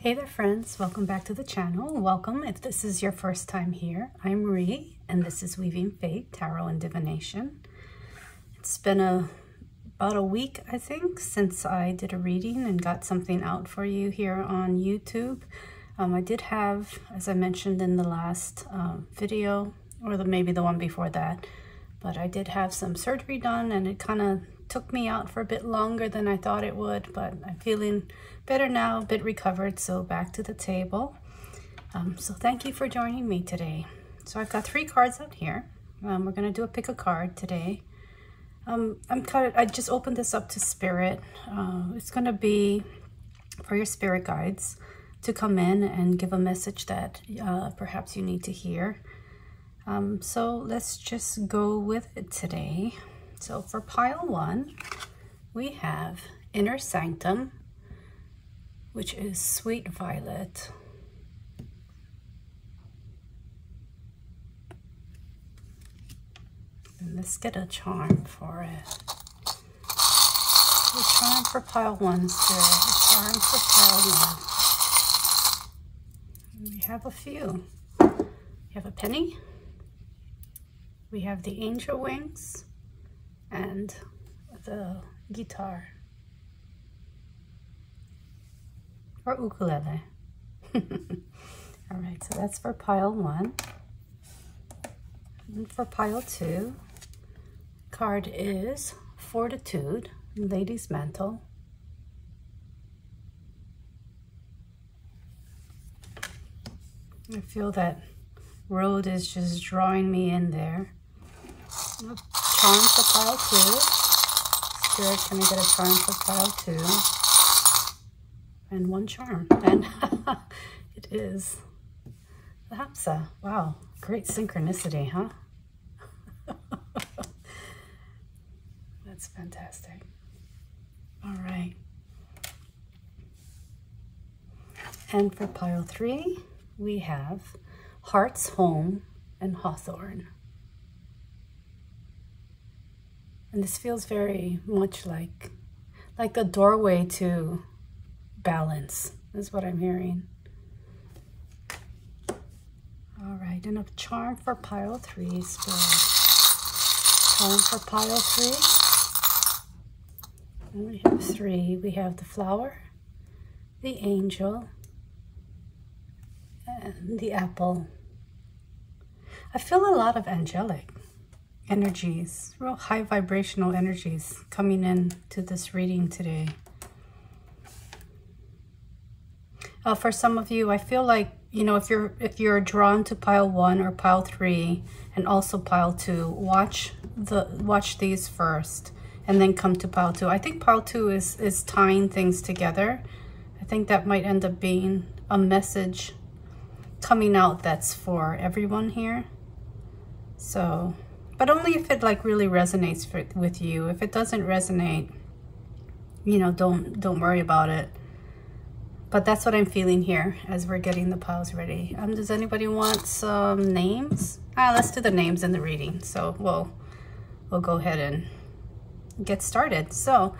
Hey there friends, welcome back to the channel. Welcome if this is your first time here. I'm Marie and this is Weaving Fate, Tarot and Divination. It's been about a week, I think, since I did a reading and got something out for you here on YouTube. I did have, as I mentioned in the last video, or maybe the one before that, but I did have some surgery done and it kind of took me out for a bit longer than I thought it would, but I'm feeling better now, a bit recovered, so back to the table. So thank you for joining me today. So I've got 3 cards out here. We're going to do a pick a card today. I just opened this up to Spirit. It's going to be for your spirit guides to come in and give a message that perhaps you need to hear. So let's just go with it today. So for pile 1, we have Inner Sanctum, which is Sweet Violet. And let's get a charm for it. A charm for pile 1, Spirit. A charm for pile 1. We have a few. We have a penny. We have the angel wings and the guitar. Or ukulele. All right, so that's for pile 1. And for pile 2, card is Fortitude, Lady's Mantle. I feel that road is just drawing me in there. Charm for pile 2. Spirit, can I get a charm for pile 2? And 1 charm. And it is the Hapsa. Wow, great synchronicity, huh? That's fantastic. All right. And for pile 3, we have Heart's Home and Hawthorn. And this feels very much like the doorway to balance, is what I'm hearing. All right, and a charm for pile 3, Spirit. Charm for pile 3. And we have 3. We have the flower, the angel, and the apple. I feel a lot of angelic energies, real high vibrational energies coming in to this reading today. For some of you, I feel like, you know, if you're drawn to pile 1 or pile 3 and also pile 2, watch these first and then come to pile 2. I think pile 2 is tying things together. I think that might end up being a message coming out that's for everyone here. So, but only if it like really resonates with you. If it doesn't resonate, you know, don't worry about it. But that's what I'm feeling here as we're getting the piles ready. Does anybody want some names? Let's do the names in the reading. So we'll go ahead and get started. So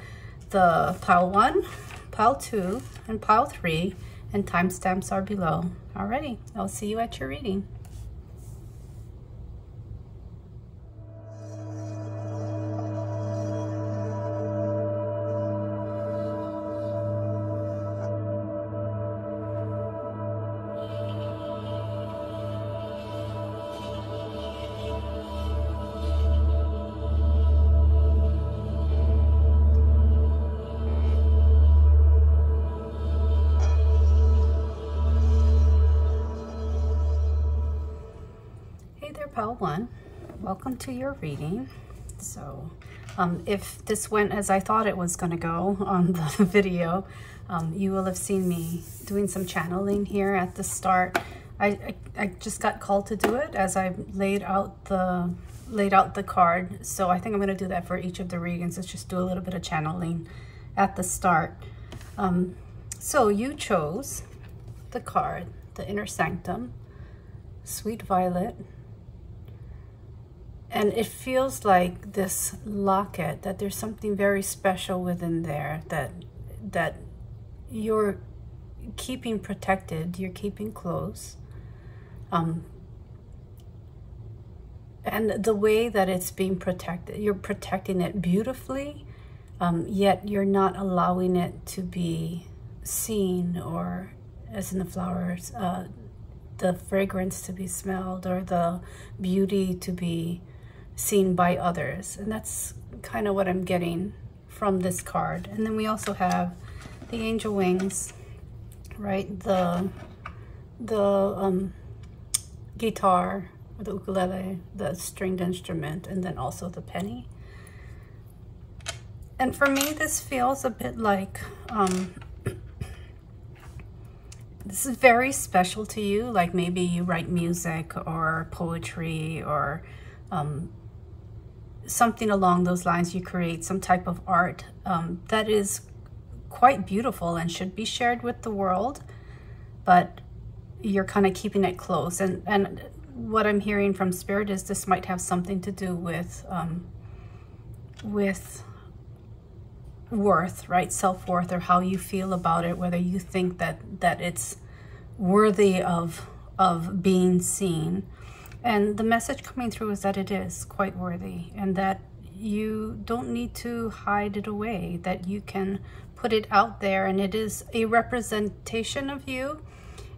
the pile 1, pile 2, and pile 3, and timestamps are below. Alrighty, I'll see you at your reading. Pile 1, welcome to your reading. So if this went as I thought it was going to go on the video, you will have seen me doing some channeling here at the start. I just got called to do it as I laid out the card, so I think I'm going to do that for each of the readings. Let's just do a little bit of channeling at the start. So you chose the card, the Inner Sanctum, Sweet Violet. And it feels like this locket, that there's something very special within there, that you're keeping protected, you're keeping close. And the way that it's being protected, you're protecting it beautifully, yet you're not allowing it to be seen, or as in the flowers, the fragrance to be smelled, or the beauty to be seen by others. And that's kind of what I'm getting from this card. And then we also have the angel wings, right? The guitar, or the ukulele, the stringed instrument, and then also the penny. And for me, this feels a bit like, this is very special to you. Like maybe you write music or poetry, or something along those lines. You create some type of art that is quite beautiful and should be shared with the world, but you're kind of keeping it close. And what I'm hearing from Spirit is this might have something to do with worth, right? Self-worth, or how you feel about it, whether you think that it's worthy of being seen. And the message coming through is that it is quite worthy, and that you don't need to hide it away, that you can put it out there, and it is a representation of you.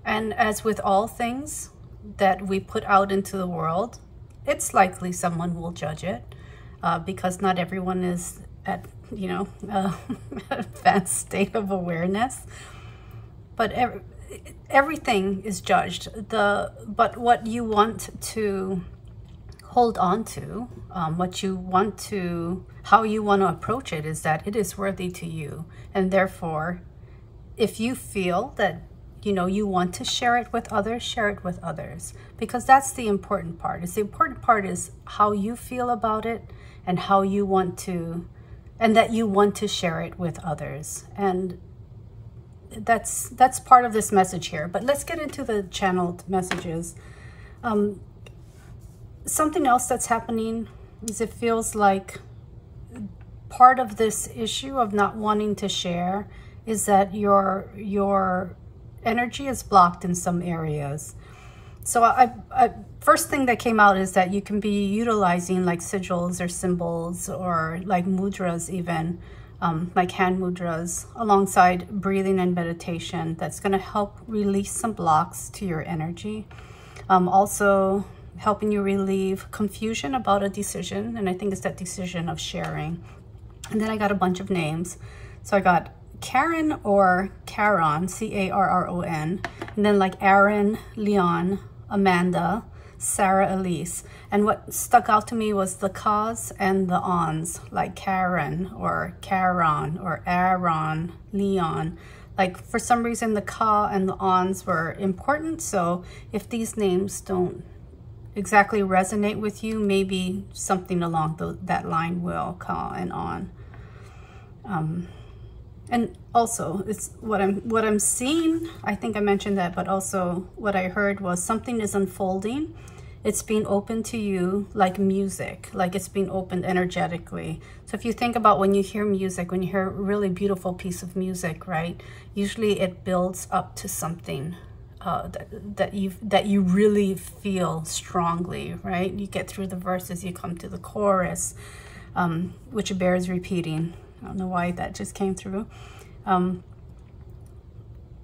And as with all things that we put out into the world, it's likely someone will judge it, because not everyone is at, you know, advanced state of awareness. But everything is judged. But what you want to hold on to, what you want to, how you want to approach it, is that it is worthy to you. And therefore, if you feel that, you know, you want to share it with others, share it with others, because that's the important part. The important part is how you feel about it, and how you want to, and that you want to share it with others. And that's part of this message here. But let's get into the channeled messages. Something else that's happening is it feels like part of this issue of not wanting to share is that your energy is blocked in some areas. So I first thing that came out is that you can be utilizing like sigils or symbols, or like mudras even, like hand mudras, alongside breathing and meditation. That's going to help release some blocks to your energy. Also helping you relieve confusion about a decision, and I think it's that decision of sharing. And then I got a bunch of names. So I got Karen or Caron, C-A-R-R-O-N, and then like Aaron, Leon, Amanda, Sarah, Elise. And what stuck out to me was the Ka's and the ons, like Karen or Caron or Aaron, Leon. Like for some reason the Ka and the ons were important. So if these names don't exactly resonate with you, maybe something along that line will, Ka and on. And also, it's what I'm seeing, I think I mentioned that, but also what I heard was something is unfolding. It's being open to you like music, like it's being opened energetically. So if you think about when you hear music, when you hear a really beautiful piece of music, right? Usually it builds up to something that you really feel strongly, right? You get through the verses, you come to the chorus, which bears repeating. I don't know why that just came through.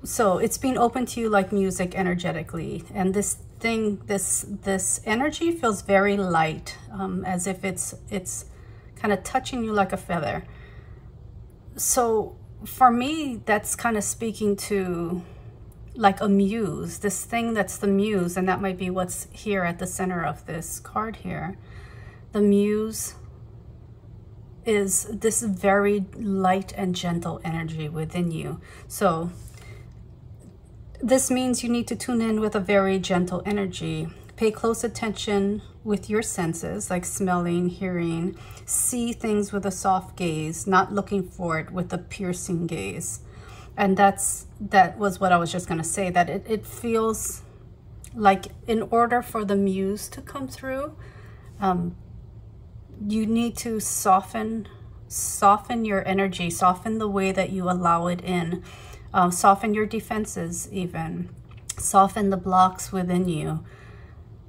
So it's being open to you like music energetically. And this thing, this energy feels very light, as if it's kind of touching you like a feather. So for me, that's kind of speaking to like a muse, this thing that's the muse, and that might be what's here at the center of this card here. The muse is this very light and gentle energy within you. So this means you need to tune in with a very gentle energy. Pay close attention with your senses, like smelling, hearing. See things with a soft gaze, not looking for it with a piercing gaze. And that was what I was just going to say, that it feels like in order for the muse to come through, you need to soften your energy, soften the way that you allow it in. soften your defenses even, soften the blocks within you.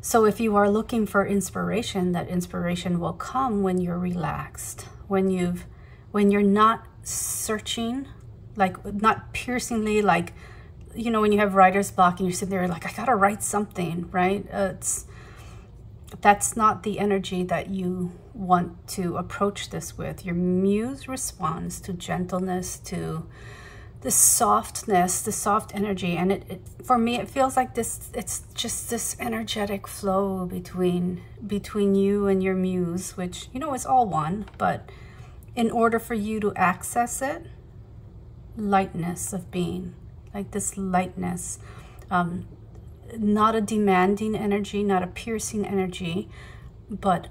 So if you are looking for inspiration, that inspiration will come when you're relaxed, when you're not searching, like not piercingly, like, you know, when you have writer's block and you're sitting there like, I gotta write something, right? That's not the energy that you want to approach this with. Your muse responds to gentleness, to this softness, the soft energy. And it for me, it feels like this, it's just this energetic flow between you and your muse, which, you know, is all one. But in order for you to access it, lightness of being, like this lightness, not a demanding energy, not a piercing energy, but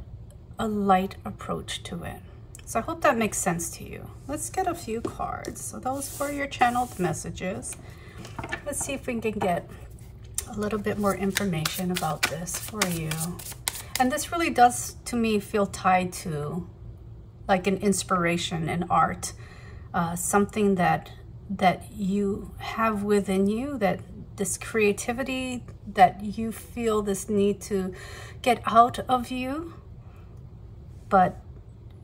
a light approach to it. So I hope that makes sense to you. Let's get a few cards. So those were your channeled messages. Let's see if we can get a little bit more information about this for you. And this really does, to me, feel tied to like an inspiration in art, something that you have within you, that this creativity that you feel this need to get out of you. But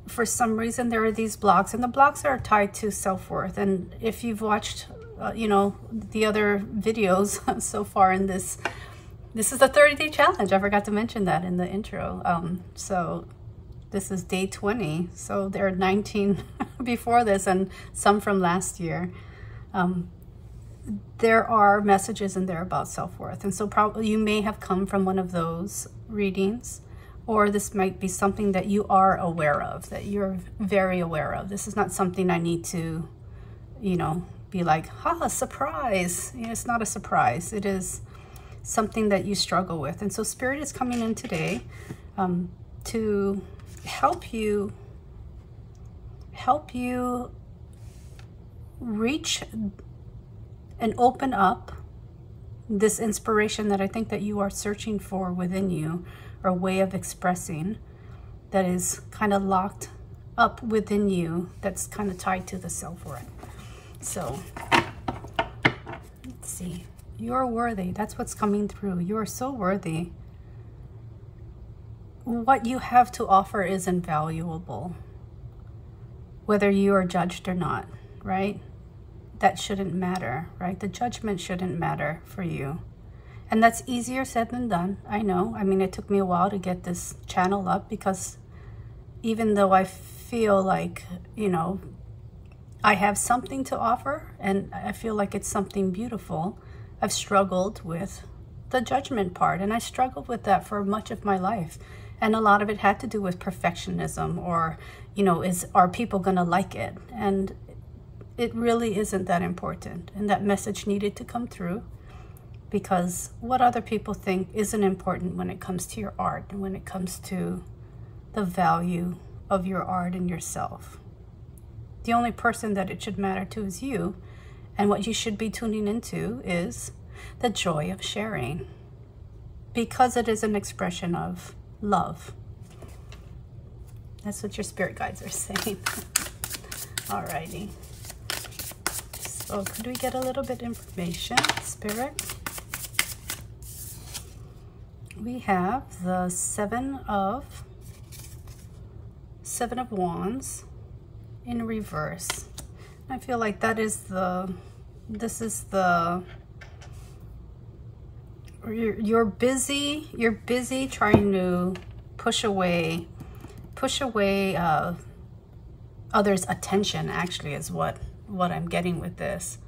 for some reason, there are these blocks, and the blocks are tied to self-worth. And if you've watched, you know, the other videos so far in this is the 30-day challenge. I forgot to mention that in the intro. So this is day 20. So there are 19 before this and some from last year. There are messages in there about self-worth. And so probably you may have come from one of those readings, or this might be something that you are aware of, that you're very aware of. This is not something I need to, you know, be like, ha, surprise. You know, it's not a surprise. It is something that you struggle with. And so Spirit is coming in today to help you reach and open up this inspiration that I think that you are searching for within you, or a way of expressing that is kind of locked up within you, that's kind of tied to the self-worth. So let's see. You're worthy. That's what's coming through. You are so worthy. What you have to offer is invaluable, whether you are judged or not, right? That shouldn't matter, right? The judgment shouldn't matter for you. And that's easier said than done. I know. I mean, it took me a while to get this channel up, because even though I feel like, you know, I have something to offer and I feel like it's something beautiful, I've struggled with the judgment part. And I struggled with that for much of my life. And a lot of it had to do with perfectionism, or, you know, are people going to like it? And it really isn't that important. And that message needed to come through, because what other people think isn't important when it comes to your art and when it comes to the value of your art and yourself. The only person that it should matter to is you. And what you should be tuning into is the joy of sharing, because it is an expression of love. That's what your spirit guides are saying. Alrighty. So could we get a little bit information, Spirit? We have the Seven of Wands in reverse. I feel like that is this is the, you're busy trying to push away others' attention, actually, is what I'm getting with this.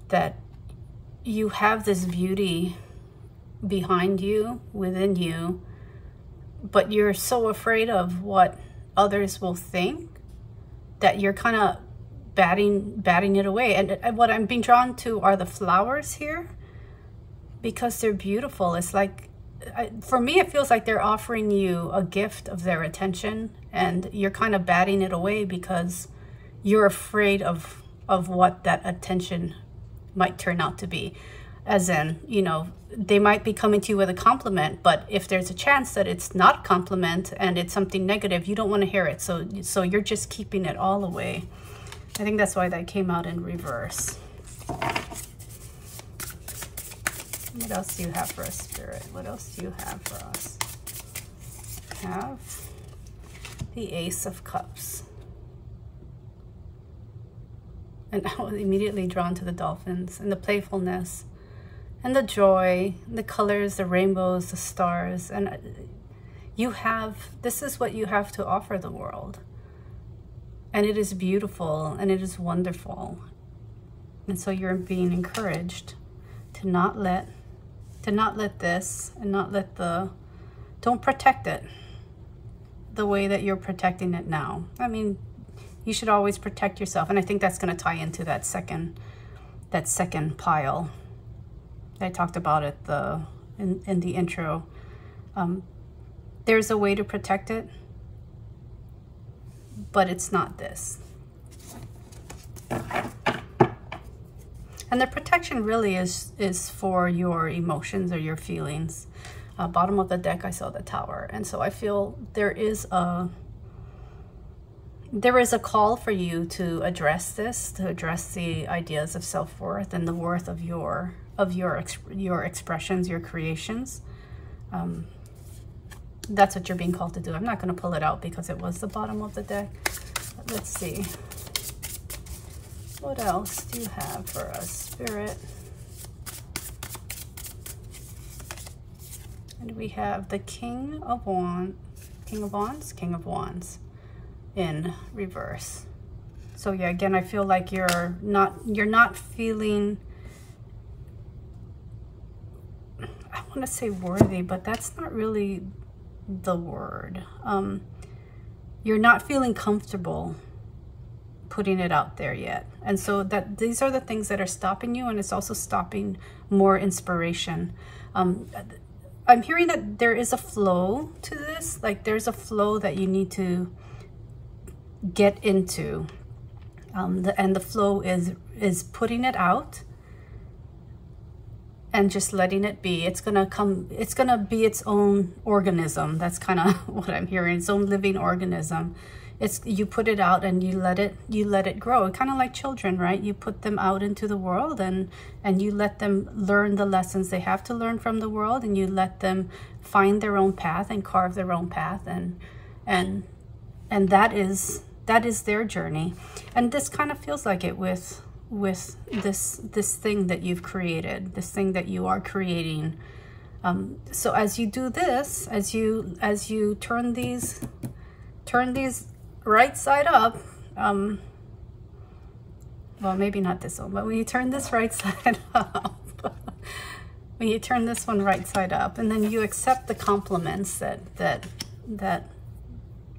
That you have this beauty behind you, within you, but you're so afraid of what others will think that you're kind of batting it away. And what I'm being drawn to are the flowers here, because they're beautiful. It's like, for me, it feels like they're offering you a gift of their attention, and you're kind of batting it away because you're afraid of what that attention might turn out to be. As in, you know, they might be coming to you with a compliment, but if there's a chance that it's not a compliment and it's something negative, you don't want to hear it. So you're just keeping it all away. I think that's why that came out in reverse. What else do you have for us, Spirit? What else do you have for us? Have the Ace of Cups. And I was immediately drawn to the dolphins and the playfulness and the joy, the colors, the rainbows, the stars. And you have, this is what you have to offer the world. And it is beautiful and it is wonderful. And so you're being encouraged to not let this and not let don't protect it the way that you're protecting it now. I mean, you should always protect yourself. And I think that's going to tie into that second pile. I talked about it in the intro. There's a way to protect it, but it's not this. And the protection really is for your emotions or your feelings. Bottom of the deck, I saw the Tower. And so I feel there is a call for you to address this, to address the ideas of self-worth and the worth of your expressions, your creations. That's what you're being called to do. I'm not going to pull it out because it was the bottom of the deck. But let's see. What else do you have for us, Spirit? And we have the King of Wands in reverse. So yeah, again, I feel like you're not feeling, I want to say worthy, but that's not really the word. You're not feeling comfortable putting it out there yet. And so that these are the things that are stopping you, and it's also stopping more inspiration. I'm hearing that there is a flow to this, like there's a flow that you need to get into. And the flow is putting it out and just letting it be. It's gonna be its own organism. That's kind of what I'm hearing, its own living organism. You put it out and you let it grow. Kind of like children, right? You put them out into the world and you let them learn the lessons they have to learn from the world, and you let them find their own path and carve their own path, and that is their journey. And this kind of feels like it with this thing that you've created, this thing that you are creating. So as you do this, as you turn these right side up, well, maybe not this one, but when you turn this right side up, when you turn this one right side up, and then you accept the compliments that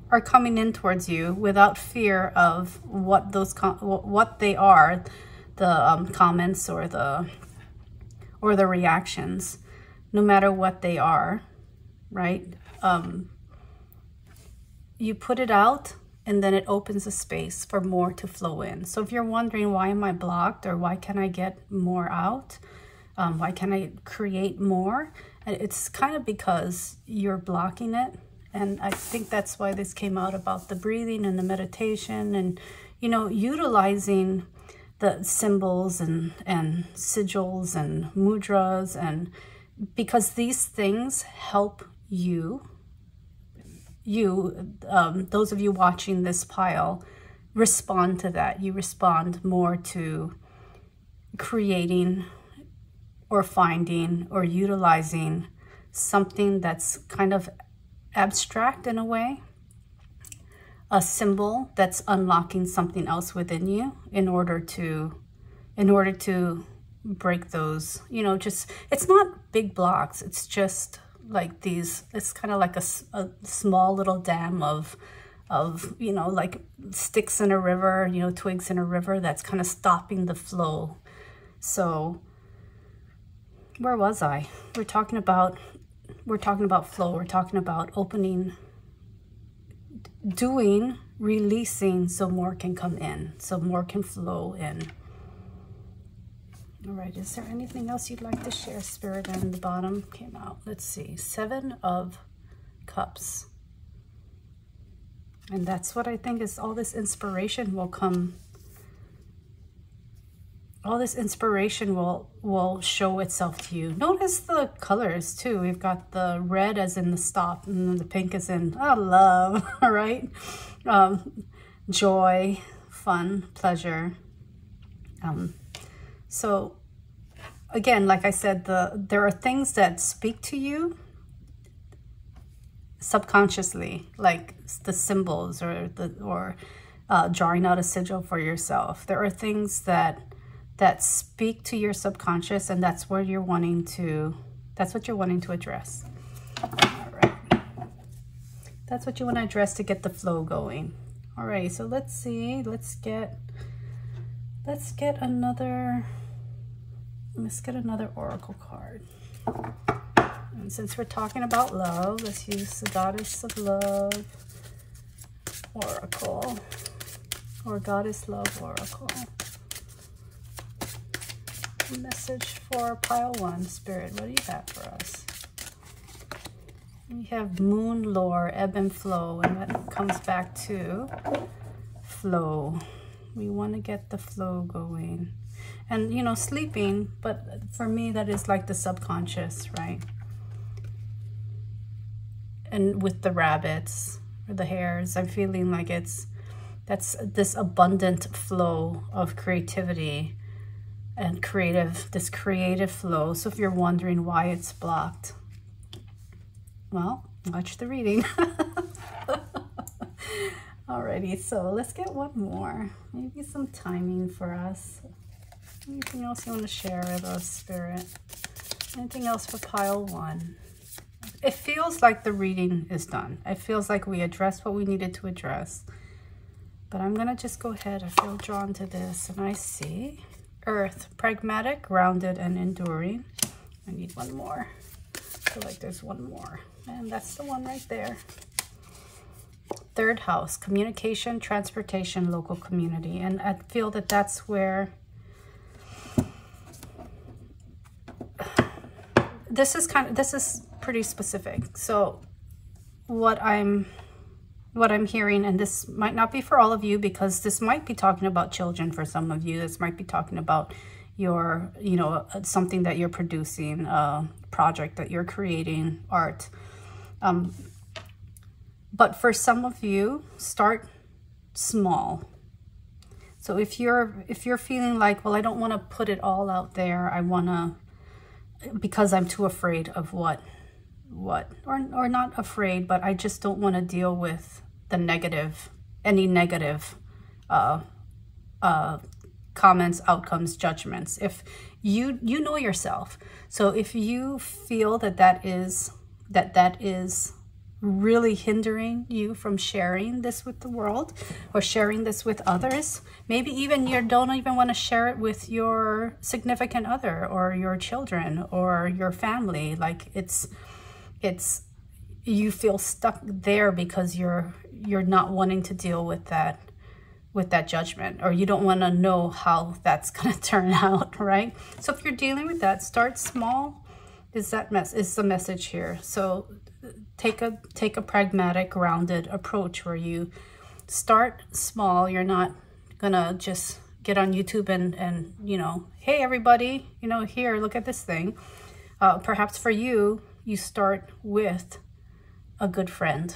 are coming in towards you without fear of what they are, the comments or the reactions, no matter what they are, right? You put it out, and then it opens a space for more to flow in. So if you're wondering, why am I blocked, or why can I get more out? Why can I create more? It's kind of because you're blocking it. And I think that's why this came out about the breathing and the meditation, and, you know, utilizing the symbols and sigils and mudras, and because these things help those of you watching this pile, respond to that. You respond more to creating or finding or utilizing something that's kind of abstract in a way, a symbol that's unlocking something else within you in order to break those, you know, just, it's not big blocks. It's just like these, it's kind of like a small little dam of, you know, like sticks in a river, you know, twigs in a river that's kind of stopping the flow. So where was I? We're talking about flow. We're talking about opening, doing, releasing, so more can come in, so more can flow in. All right, is there anything else you'd like to share, Spirit? And the bottom came out. Let's see, 7 of Cups. And that's what I think is all this inspiration will come. all this inspiration will show itself to you. Notice the colors too. We've got the red as in the stop, and the pink as in love, all right? Joy, fun, pleasure. So again, like I said, there are things that speak to you subconsciously, like the symbols or drawing out a sigil for yourself. There are things that speak to your subconscious, and that's what you're wanting to address. All right. That's what you want to address to get the flow going. All right, so let's see. Let's get another oracle card. And since we're talking about love, let's use the Goddess of Love Oracle, or Goddess Love Oracle. Message for pile 1, Spirit. What do you have for us? We have moon lore, ebb and flow, and that comes back to flow. We want to get the flow going. And, you know, sleeping, but for me, that is like the subconscious, right? And with the rabbits or the hares, I'm feeling like that's this abundant flow of creativity and this creative flow. So if you're wondering why it's blocked, well, watch the reading. Alrighty, so let's get one more. Maybe some timing for us. Anything else you want to share with us, Spirit? Anything else for pile 1? It feels like the reading is done. It feels like we addressed what we needed to address. But I'm going to just go ahead. I feel drawn to this, and I see Earth, pragmatic, grounded, and enduring. I need one more. I feel like there's one more. And that's the one right there. 3rd house, communication, transportation, local community. And I feel that that's where this is pretty specific. So what I'm hearing, and this might not be for all of you, because this might be talking about children for some of you. This might be talking about your, you know, something that you're producing, a project that you're creating, art. But for some of you, start small. So if you're feeling like, well, I don't want to put it all out there, I want to, because I'm too afraid of what, or not afraid, but I just don't want to deal with the negative, any negative comments, outcomes, judgments. If you know yourself, so if you feel that is really hindering you from sharing this with the world or sharing this with others, maybe even you don't even want to share it with your significant other or your children or your family, like it's you feel stuck there because you're not wanting to deal with that judgment, or you don't want to know how that's going to turn out, right? So if you're dealing with that, start small is the message here. So take a pragmatic, grounded approach where you start small. You're not gonna just get on YouTube and you know, hey everybody, you know, here, look at this thing. Perhaps for you, you start with a good friend,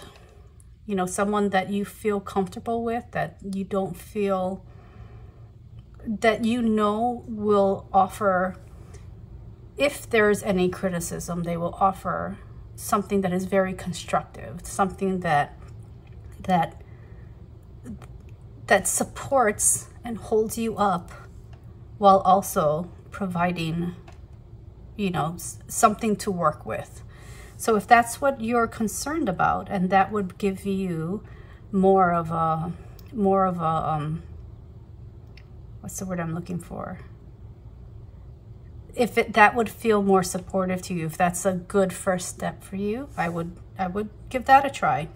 you know, someone that you feel comfortable with, that you don't feel, that you know will offer, if there's any criticism, they will offer something that is very constructive, something that supports and holds you up while also providing, you know, something to work with. So if that's what you're concerned about, and that would give you more of a what's the word I'm looking for? If that would feel more supportive to you, if that's a good first step for you, I would give that a try.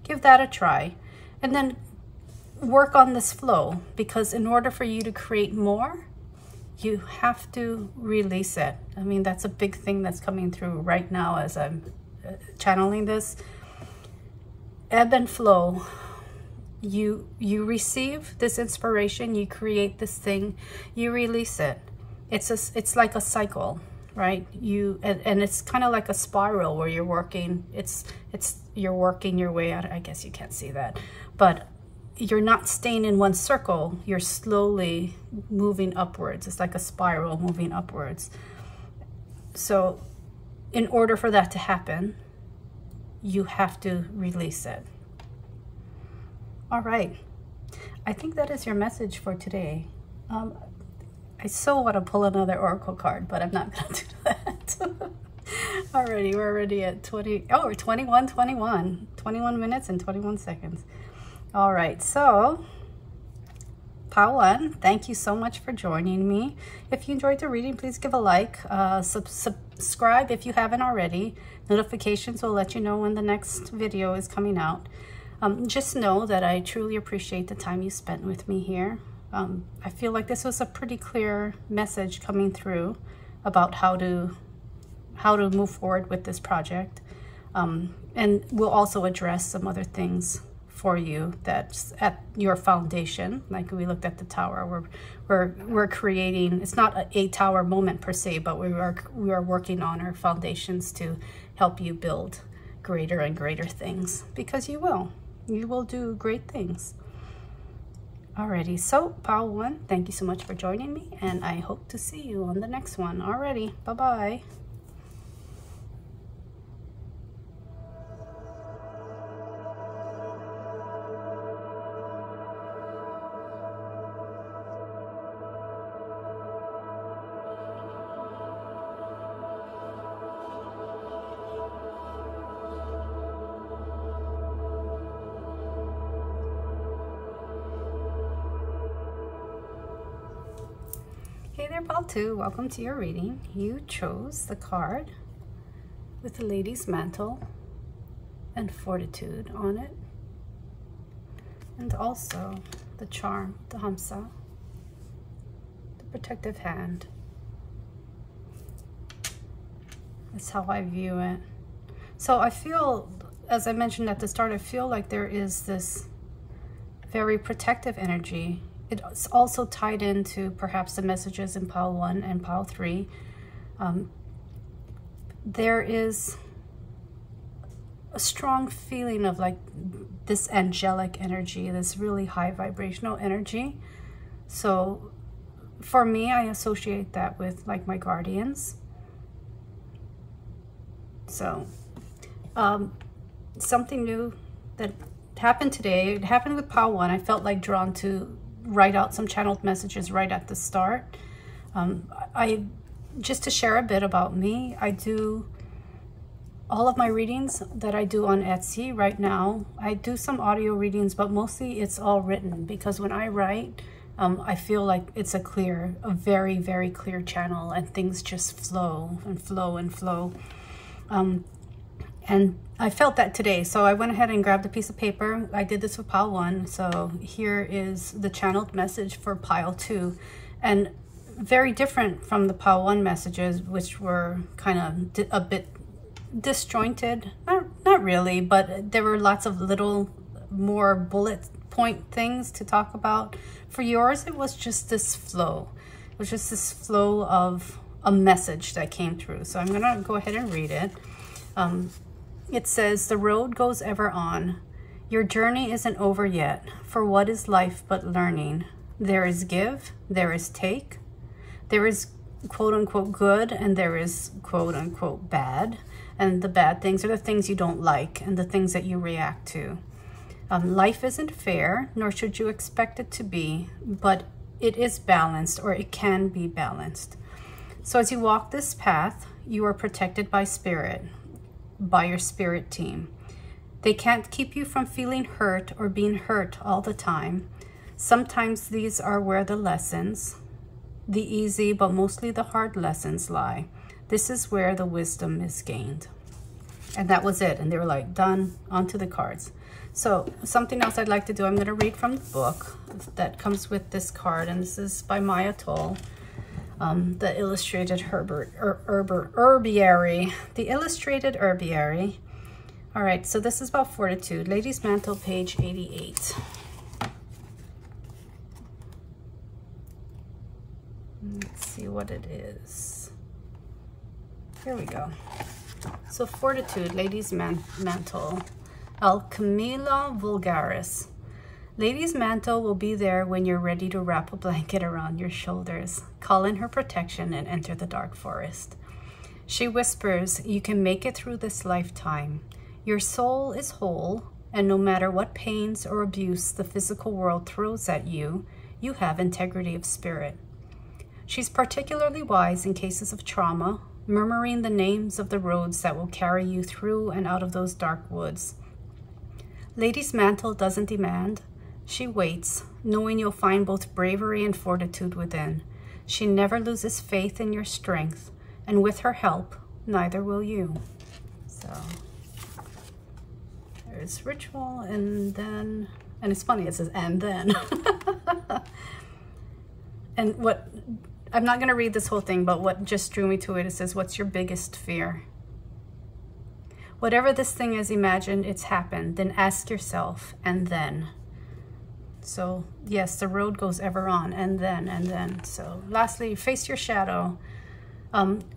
Give that a try. And then work on this flow, because in order for you to create more, you have to release it. I mean, that's a big thing that's coming through right now as I'm channeling this. Ebb and flow. you receive this inspiration, you create this thing, you release it. It's like a cycle, right? And it's kind of like a spiral where you're working. You're working your way out. I guess you can't see that, but you're not staying in one circle. You're slowly moving upwards. It's like a spiral moving upwards. So in order for that to happen, you have to release it. All right. I think that is your message for today. I so want to pull another oracle card, but I'm not going to do that. Alrighty, we're already at 21 minutes and 21 seconds. All right, so Pile 1, thank you so much for joining me. If you enjoyed the reading, please give a like, subscribe if you haven't already. Notifications will let you know when the next video is coming out. Just know that I truly appreciate the time you spent with me here. I feel like this was a pretty clear message coming through about how to move forward with this project. And we'll also address some other things for you that's at your foundation. Like we looked at the tower, we're creating, it's not a tower moment per se, but we are working on our foundations to help you build greater and greater things, because you will do great things. Alrighty, so Pile 1, thank you so much for joining me, and I hope to see you on the next one. Alrighty, bye-bye. Hey there, Pile 2, welcome to your reading. You chose the card with the Lady's Mantle and Fortitude on it, and also the Charm, the Hamsa, the Protective Hand. That's how I view it. So I feel, as I mentioned at the start, I feel like there is this very protective energy. It's also tied into perhaps the messages in Pile 1 and Pile 3. There is a strong feeling of like this angelic energy, this really high vibrational energy. So for me, I associate that with like my guardians. So something new that happened today, it happened with Pile 1. I felt like drawn to write out some channeled messages right at the start. Just to share a bit about me, I do all of my readings that I do on Etsy right now. I do some audio readings, but mostly it's all written, because when I write, I feel like it's a very, very clear channel, and things just flow and flow and flow. And I felt that today, so I went ahead and grabbed a piece of paper. I did this with Pile 1, so here is the channeled message for Pile 2. And very different from the Pile 1 messages, which were kind of a bit disjointed. Not really, but there were lots of little more bullet point things to talk about. For yours, it was just this flow. It was just this flow of a message that came through. So I'm gonna go ahead and read it. It says, "The road goes ever on. Your journey isn't over yet, for what is life but learning? There is give, there is take, there is quote-unquote good, and there is quote-unquote bad. And the bad things are the things you don't like and the things that you react to. Life isn't fair, nor should you expect it to be, but it is balanced, or it can be balanced. So as you walk this path, you are protected by spirit, by your spirit team. They can't keep you from feeling hurt or being hurt all the time. Sometimes these are where the lessons, the easy but mostly the hard lessons lie. This is where the wisdom is gained." And that was it. And they were like, done, onto the cards. So something else I'd like to do, I'm going to read from the book that comes with this card. And this is by Maya Toll. The Illustrated Herbiary. The Illustrated Herbiary. All right, so this is about Fortitude. Lady's Mantle, page 88. Let's see what it is. Here we go. So Fortitude, Ladies Mantle, Alchemilla vulgaris. Lady's Mantle will be there when you're ready to wrap a blanket around your shoulders, call in her protection, and enter the dark forest. She whispers, you can make it through this lifetime. Your soul is whole, and no matter what pains or abuse the physical world throws at you, you have integrity of spirit. She's particularly wise in cases of trauma, murmuring the names of the roads that will carry you through and out of those dark woods. Lady's Mantle doesn't demand. She waits, knowing you'll find both bravery and fortitude within. She never loses faith in your strength, and with her help, neither will you. So there's ritual, and then, and it's funny, it says, and then. And what, I'm not going to read this whole thing, but what just drew me to it, it says, what's your biggest fear? Whatever this thing is, imagine it's happened, then ask yourself, and then. So yes, the road goes ever on, and then, and then. So lastly, face your shadow.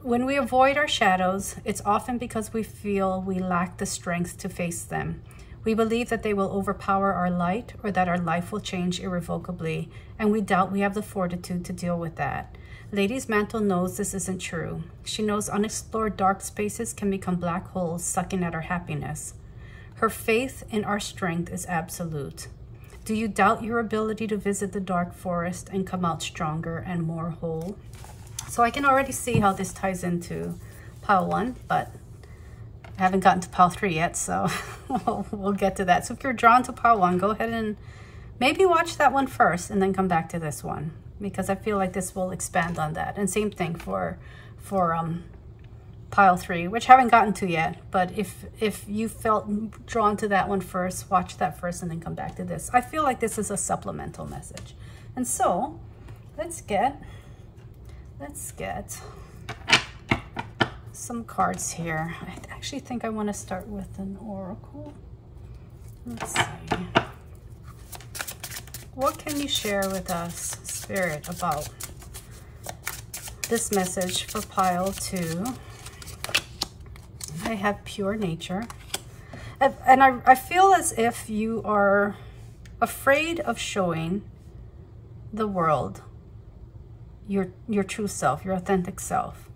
When we avoid our shadows, it's often because we feel we lack the strength to face them. We believe that they will overpower our light or that our life will change irrevocably, and we doubt we have the fortitude to deal with that. Lady's Mantle knows this isn't true. She knows unexplored dark spaces can become black holes sucking at our happiness. Her faith in our strength is absolute. Do you doubt your ability to visit the dark forest and come out stronger and more whole? So I can already see how this ties into pile 1, but I haven't gotten to pile 3 yet, so we'll get to that. So if you're drawn to pile 1, go ahead and maybe watch that one first and then come back to this one, because I feel like this will expand on that. And same thing for pile 3, which I haven't gotten to yet, but if you felt drawn to that one first, watch that first and then come back to this. I feel like this is a supplemental message. And so let's get some cards here. I actually think I want to start with an oracle. Let's see. What can you share with us, Spirit, about this message for pile 2? I have pure nature. And I feel as if you are afraid of showing the world your true self, your authentic self.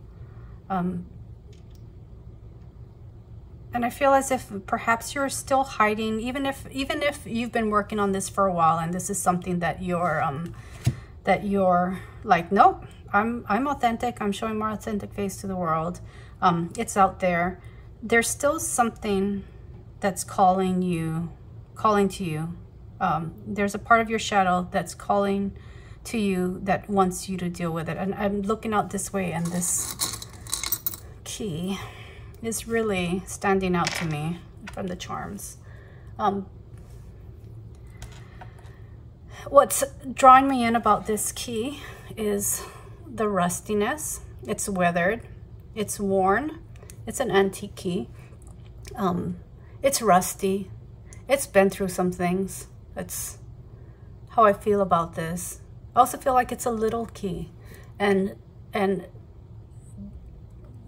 And I feel as if perhaps you're still hiding, even if you've been working on this for a while, and this is something that you're like, nope, I'm authentic. I'm showing my authentic face to the world. It's out there. There's still something that's calling to you. There's a part of your shadow that's calling to you that wants you to deal with it. And I'm looking out this way, and this key is really standing out to me from the charms. What's drawing me in about this key is the rustiness. It's weathered, it's worn, it's an antique key. It's rusty, it's been through some things. That's how I feel about this. I also feel like it's a little key, and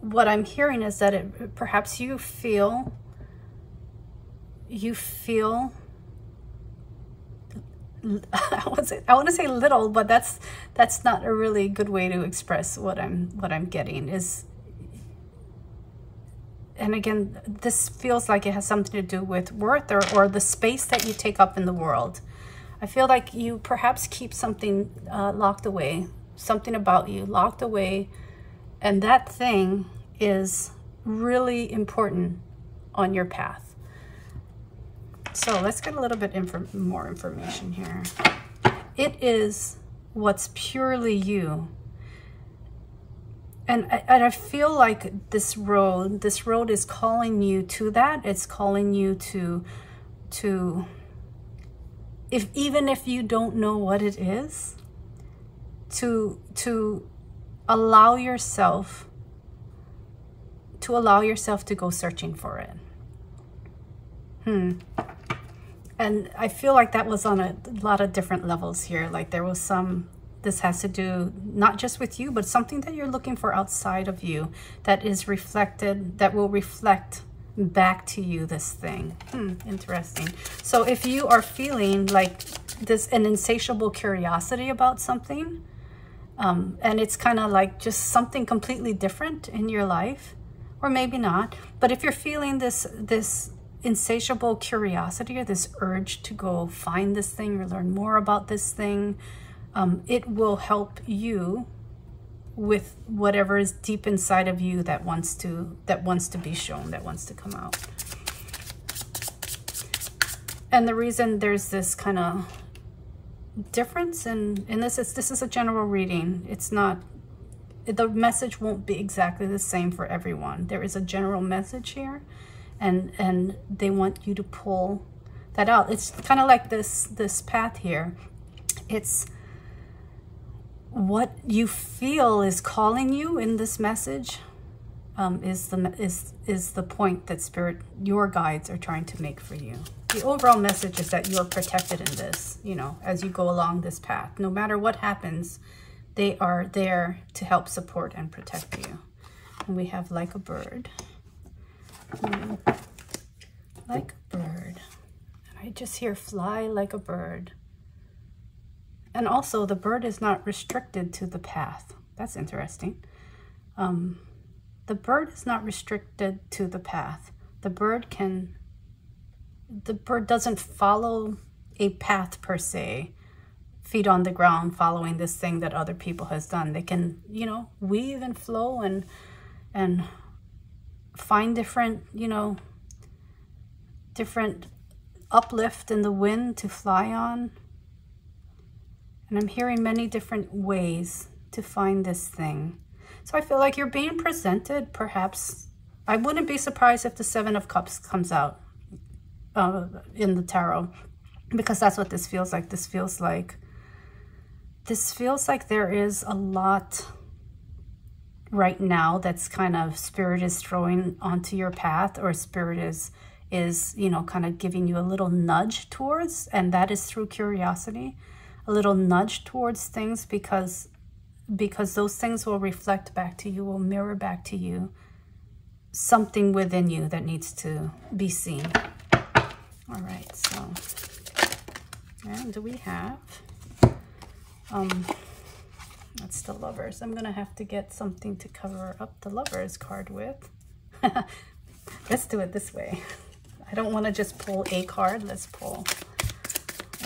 what I'm hearing is that perhaps you feel I want to say little, but that's not a really good way to express what I'm getting is. And again, this feels like it has something to do with worth or the space that you take up in the world. I feel like you perhaps keep something locked away, something about you locked away, and that thing is really important on your path. So let's get a little bit more information here. It is what's purely you. And I feel like this road is calling you to that. It's calling you to even if you don't know what it is, to allow yourself to go searching for it. And I feel like that was on a lot of different levels here. Like there was some This has to do not just with you, but something that you're looking for outside of you that is reflected, that will reflect back to you this thing. Interesting. So if you are feeling like this, an insatiable curiosity about something, and it's kind of like just something completely different in your life, or maybe not, but if you're feeling this insatiable curiosity or this urge to go find this thing or learn more about this thing, it will help you with whatever is deep inside of you that wants to be shown, that wants to come out. And the reason there's this kind of difference in this is a general reading. It's not, the message won't be exactly the same for everyone. There is a general message here, and they want you to pull that out. It's kind of like this path here. It's what you feel is calling you in this message, is the point that Spirit, your guides, are trying to make for you. The overall message is that you are protected in this, you know, as you go along this path. No matter what happens, they are there to help support and protect you. And we have like a bird. Like a bird. And I just hear fly like a bird. And also, the bird is not restricted to the path. That's interesting. The bird is not restricted to the path. The bird doesn't follow a path per se, feet on the ground, following this thing that other people has done. They can, you know, weave and flow and find different, you know, different uplift in the wind to fly on. And I'm hearing many different ways to find this thing. So I feel like you're being presented, perhaps. I wouldn't be surprised if the Seven of Cups comes out in the tarot, because that's what this feels like. This feels like there is a lot right now that's kind of Spirit is throwing onto your path, or Spirit is, you know, kind of giving you a little nudge towards, and that is through curiosity. A little nudge towards things, because those things will reflect back to you, will mirror back to you something within you that needs to be seen. All right, so, and we have, that's the Lovers. I'm gonna have to get something to cover up the Lovers card with. Let's do it this way. I don't want to just pull a card. Let's pull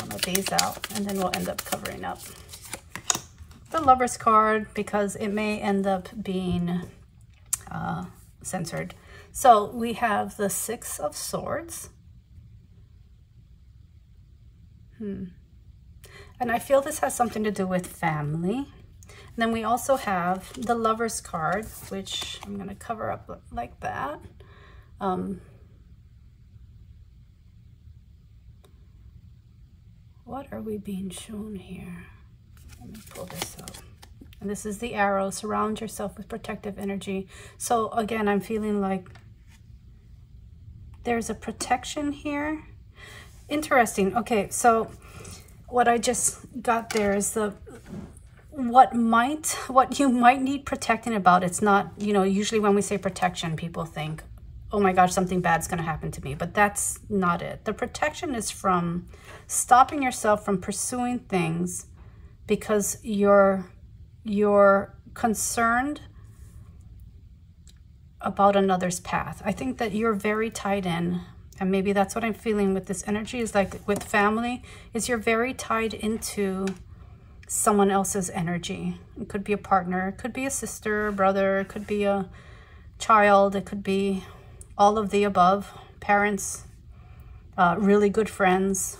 one of these out, and then we'll end up covering up the Lovers card, because it may end up being censored. So we have the Six of Swords. And I feel this has something to do with family. And then we also have the Lovers card, which I'm going to cover up like that. What are we being shown here? Let me pull this up. And this is the arrow. Surround yourself with protective energy. So again, I'm feeling like there's a protection here. Interesting. Okay, so what I just got there is what you might need protecting about. It's not, you know, usually when we say protection, people think, oh my gosh, something bad's going to happen to me. But that's not it. The protection is from stopping yourself from pursuing things because you're concerned about another's path. I think that you're very tied in, and maybe that's what I'm feeling with this energy, is like with family, is you're very tied into someone else's energy. It could be a partner, it could be a sister, brother, it could be a child, it could be all of the above, parents, really good friends.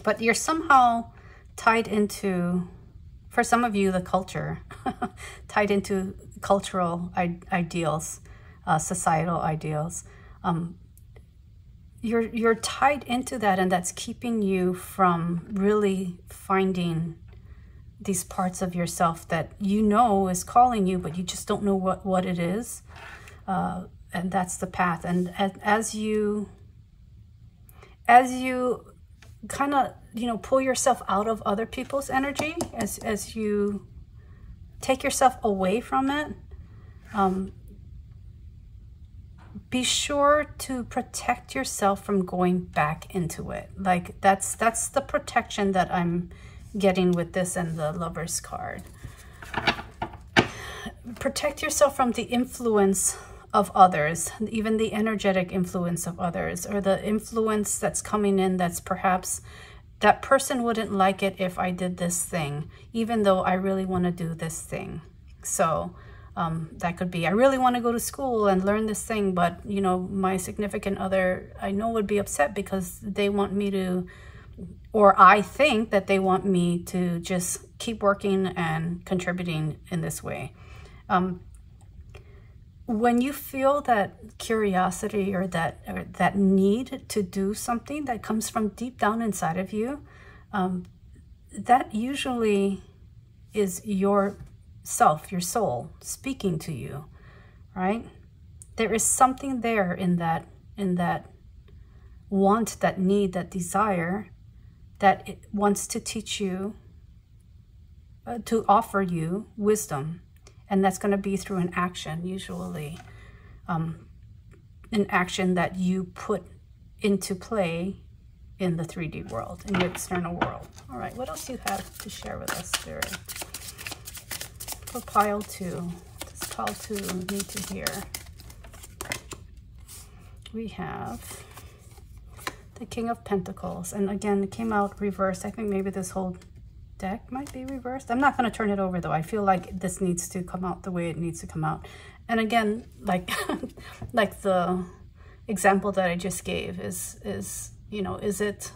But you're somehow tied into, for some of you, the culture, tied into cultural ideals, societal ideals. You're tied into that, and that's keeping you from really finding these parts of yourself that you know is calling you, but you just don't know what it is. And that's the path. And as you kind of, you know, pull yourself out of other people's energy as you take yourself away from it. Be sure to protect yourself from going back into it. Like that's the protection that I'm getting with this and the Lover's card. Protect yourself from the influence of others, even the energetic influence of others, or the influence that's coming in that's perhaps that person wouldn't like it if I did this thing, even though I really want to do this thing. So that could be, I really want to go to school and learn this thing, but you know, my significant other I know would be upset because they want me to, or I think that they want me to just keep working and contributing in this way. When you feel that curiosity or that need to do something that comes from deep down inside of you, that usually is your self, your soul speaking to you, right? There is something there in that want, that need, that desire, that it wants to teach you, to offer you wisdom. And that's going to be through an action, usually an action that you put into play in the 3D world, in the external world. All right, what else do you have to share with us, Spirit? For pile 2, what does pile 2 need to hear? We have the King of Pentacles. And again, it came out reversed. I think maybe this whole deck might be reversed. I'm not going to turn it over though. I feel like this needs to come out the way it needs to come out. And again, like like the example that I just gave is you know, is it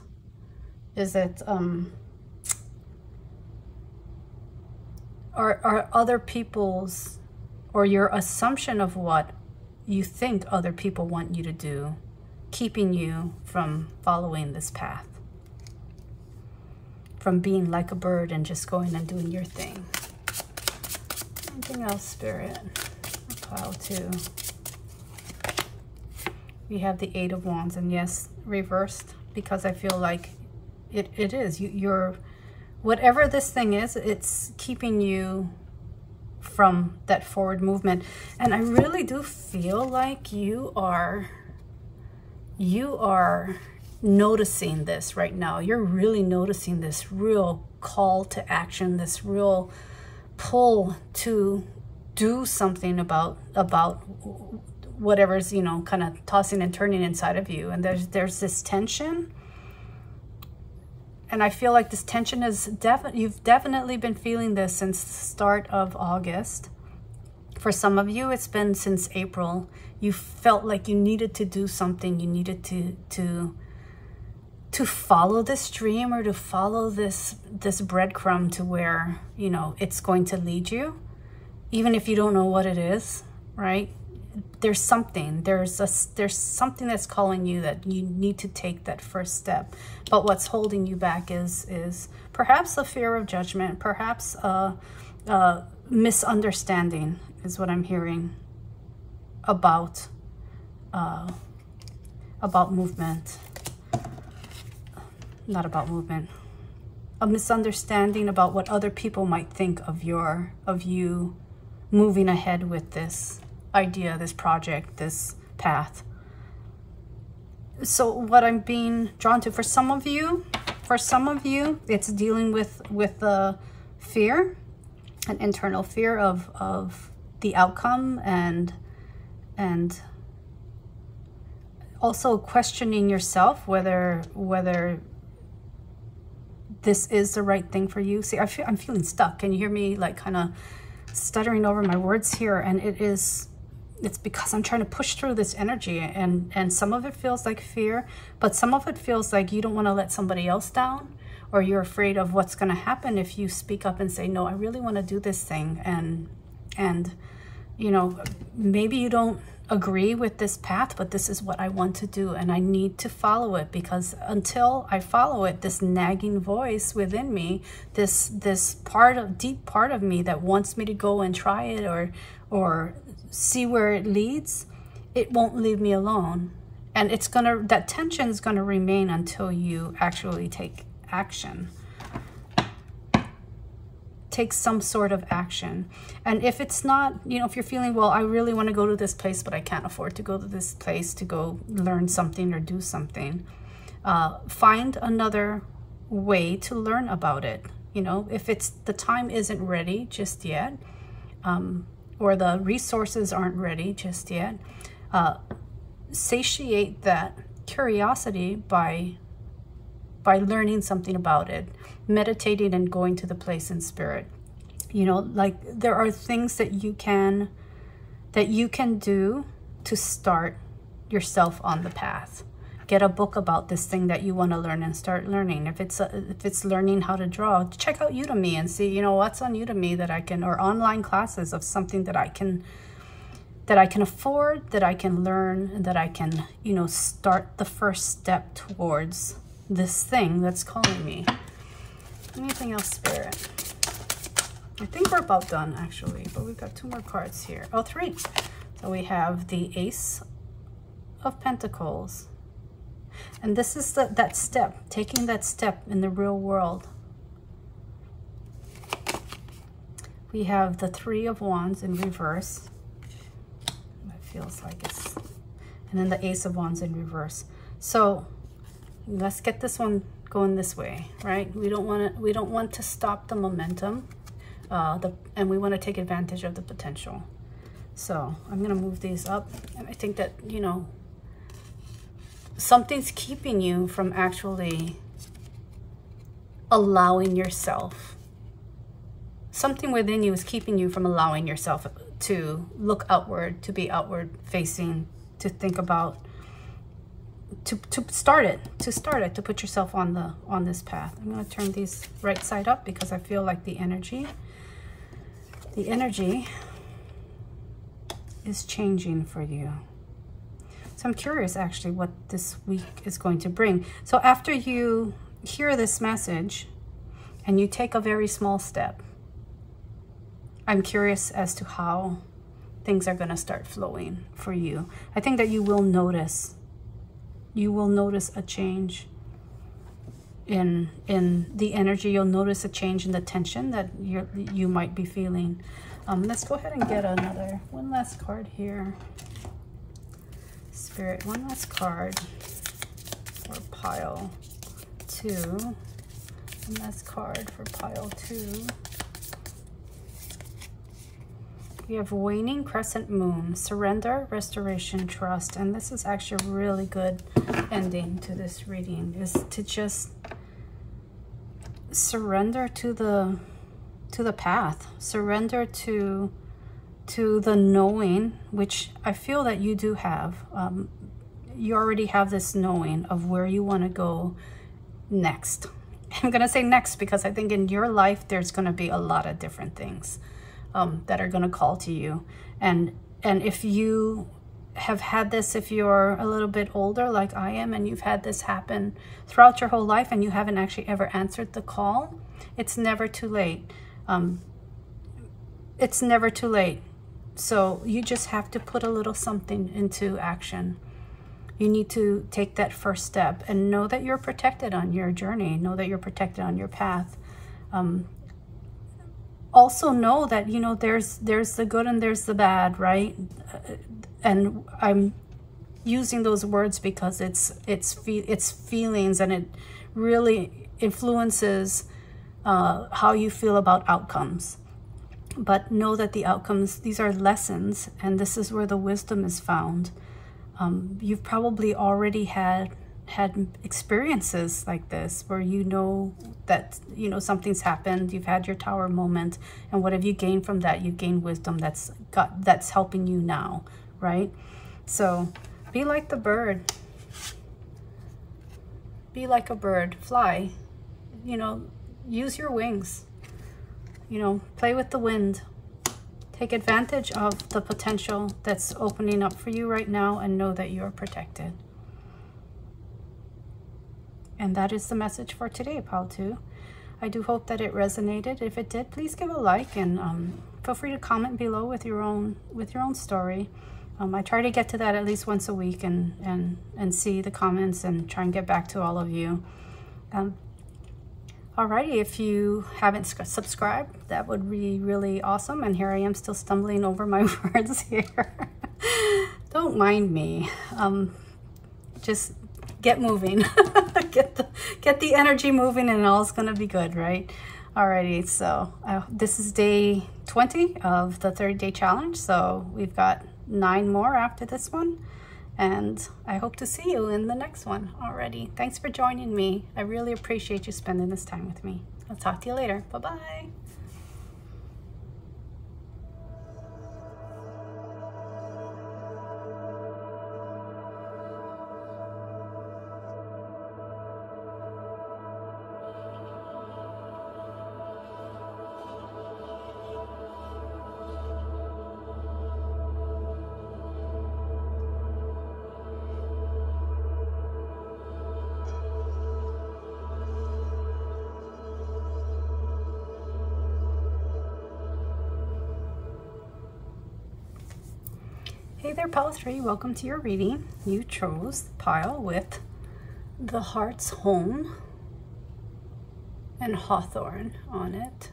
are other people's, or your assumption of what you think other people want you to do, keeping you from following this path? From being like a bird and just going and doing your thing. Anything else, Spirit? Pile 2. We have the 8 of Wands, and yes, reversed, because I feel like it is. You're, whatever this thing is, it's keeping you from that forward movement. And I really do feel like you are noticing this right now. You're really noticing this real call to action, this real pull to do something about whatever's, you know, kind of tossing and turning inside of you. And there's this tension, and I feel like this tension is you've definitely been feeling this since the start of August. For some of you, it's been since April. You felt like you needed to do something. You needed to follow this dream, or to follow this breadcrumb to where, you know, it's going to lead you, even if you don't know what it is, right? There's something, there's something that's calling you that you need to take that first step. But what's holding you back is perhaps a fear of judgment, perhaps a misunderstanding is what I'm hearing about movement. Not about movement, a misunderstanding about what other people might think of you moving ahead with this idea, this project, this path. So what I'm being drawn to, for some of you, it's dealing with the fear, an internal fear of the outcome, and also questioning yourself whether this is the right thing for you. See, I'm feeling stuck. Can you hear me like kind of stuttering over my words here? And it's because I'm trying to push through this energy, and some of it feels like fear, but some of it feels like you don't want to let somebody else down, or you're afraid of what's going to happen if you speak up and say, no, I really want to do this thing. And you know, maybe you don't agree with this path, but this is what I want to do, and I need to follow it, because until I follow it, this nagging voice within me, this deep part of me that wants me to go and try it or see where it leads, it won't leave me alone. And it's gonna, that tension is gonna remain until you actually take action. Take some sort of action. And if it's not, you know, if you're feeling, well, I really want to go to this place, but I can't afford to go to this place to go learn something or do something, find another way to learn about it. You know, if it's the time isn't ready just yet, or the resources aren't ready just yet, satiate that curiosity by learning something about it, meditating and going to the place in spirit. You know, like there are things that you can do to start yourself on the path. Get a book about this thing that you want to learn and start learning. If it's learning how to draw, check out Udemy and see, you know, what's on Udemy that I can, or online classes of something that I can afford, that I can learn, and that I can, you know, start the first step towards this thing that's calling me. Anything else, Spirit? I think we're about done, actually, but we've got 2 more cards here. Oh, 3. So we have the Ace of Pentacles. And this is that step, taking that step in the real world. We have the 3 of Wands in reverse. It feels like it's... And then the Ace of Wands in reverse. So let's get this one going this way, right? We don't want to stop the momentum, and we want to take advantage of the potential. So I'm going to move these up, and I think that, you know, something's keeping you from actually allowing yourself. Something within you is keeping you from allowing yourself to look outward, to be outward facing, to think about, to start it, to put yourself on this path. I'm going to turn these right side up because I feel like the energy is changing for you. So I'm curious actually what this week is going to bring. So after you hear this message and you take a very small step, I'm curious as to how things are going to start flowing for you. I think that you will notice a change in the energy. You'll notice a change in the tension that you might be feeling. Let's go ahead and get one last card here. Spirit, one last card for pile 2. One last card for pile 2. We have Waning Crescent Moon, Surrender, Restoration, Trust. And this is actually a really good ending to this reading, is to just surrender to the path. Surrender to the knowing, which I feel that you do have. You already have this knowing of where you want to go next. I'm going to say next because I think in your life there's going to be a lot of different things that are going to call to you. And if you have had this, if you're a little bit older like I am, and you've had this happen throughout your whole life and you haven't actually ever answered the call, it's never too late. It's never too late. So you just have to put a little something into action. You need to take that first step and know that you're protected on your journey. Know that you're protected on your path. Also know that, you know, there's the good and there's the bad, right? And I'm using those words because it's feelings, and it really influences how you feel about outcomes. But know that the outcomes, these are lessons, and this is where the wisdom is found. You've probably already had experiences like this where you know that, you know, something's happened. You've had your tower moment, and what have you gained from that? You've gained wisdom that's helping you now, right? So be like the bird. Be like a bird. Fly. You know, use your wings. You know, play with the wind. Take advantage of the potential that's opening up for you right now, and know that you're protected. And that is the message for today, Pile 2. I do hope that it resonated. If it did, please give a like, and feel free to comment below with your own story. I try to get to that at least once a week and see the comments and try and get back to all of you. Alrighty, if you haven't subscribed, that would be really awesome. And here I am still stumbling over my words here. Don't mind me. Just get moving. get the energy moving and all's gonna be good, right? Alrighty, so this is day 20 of the 30-day challenge. So we've got 9 more after this one. And I hope to see you in the next one already. Thanks for joining me. I really appreciate you spending this time with me. I'll talk to you later. Bye-bye. Hey there, pile 3, welcome to your reading. You chose the pile with the Heart's Home and Hawthorn on it.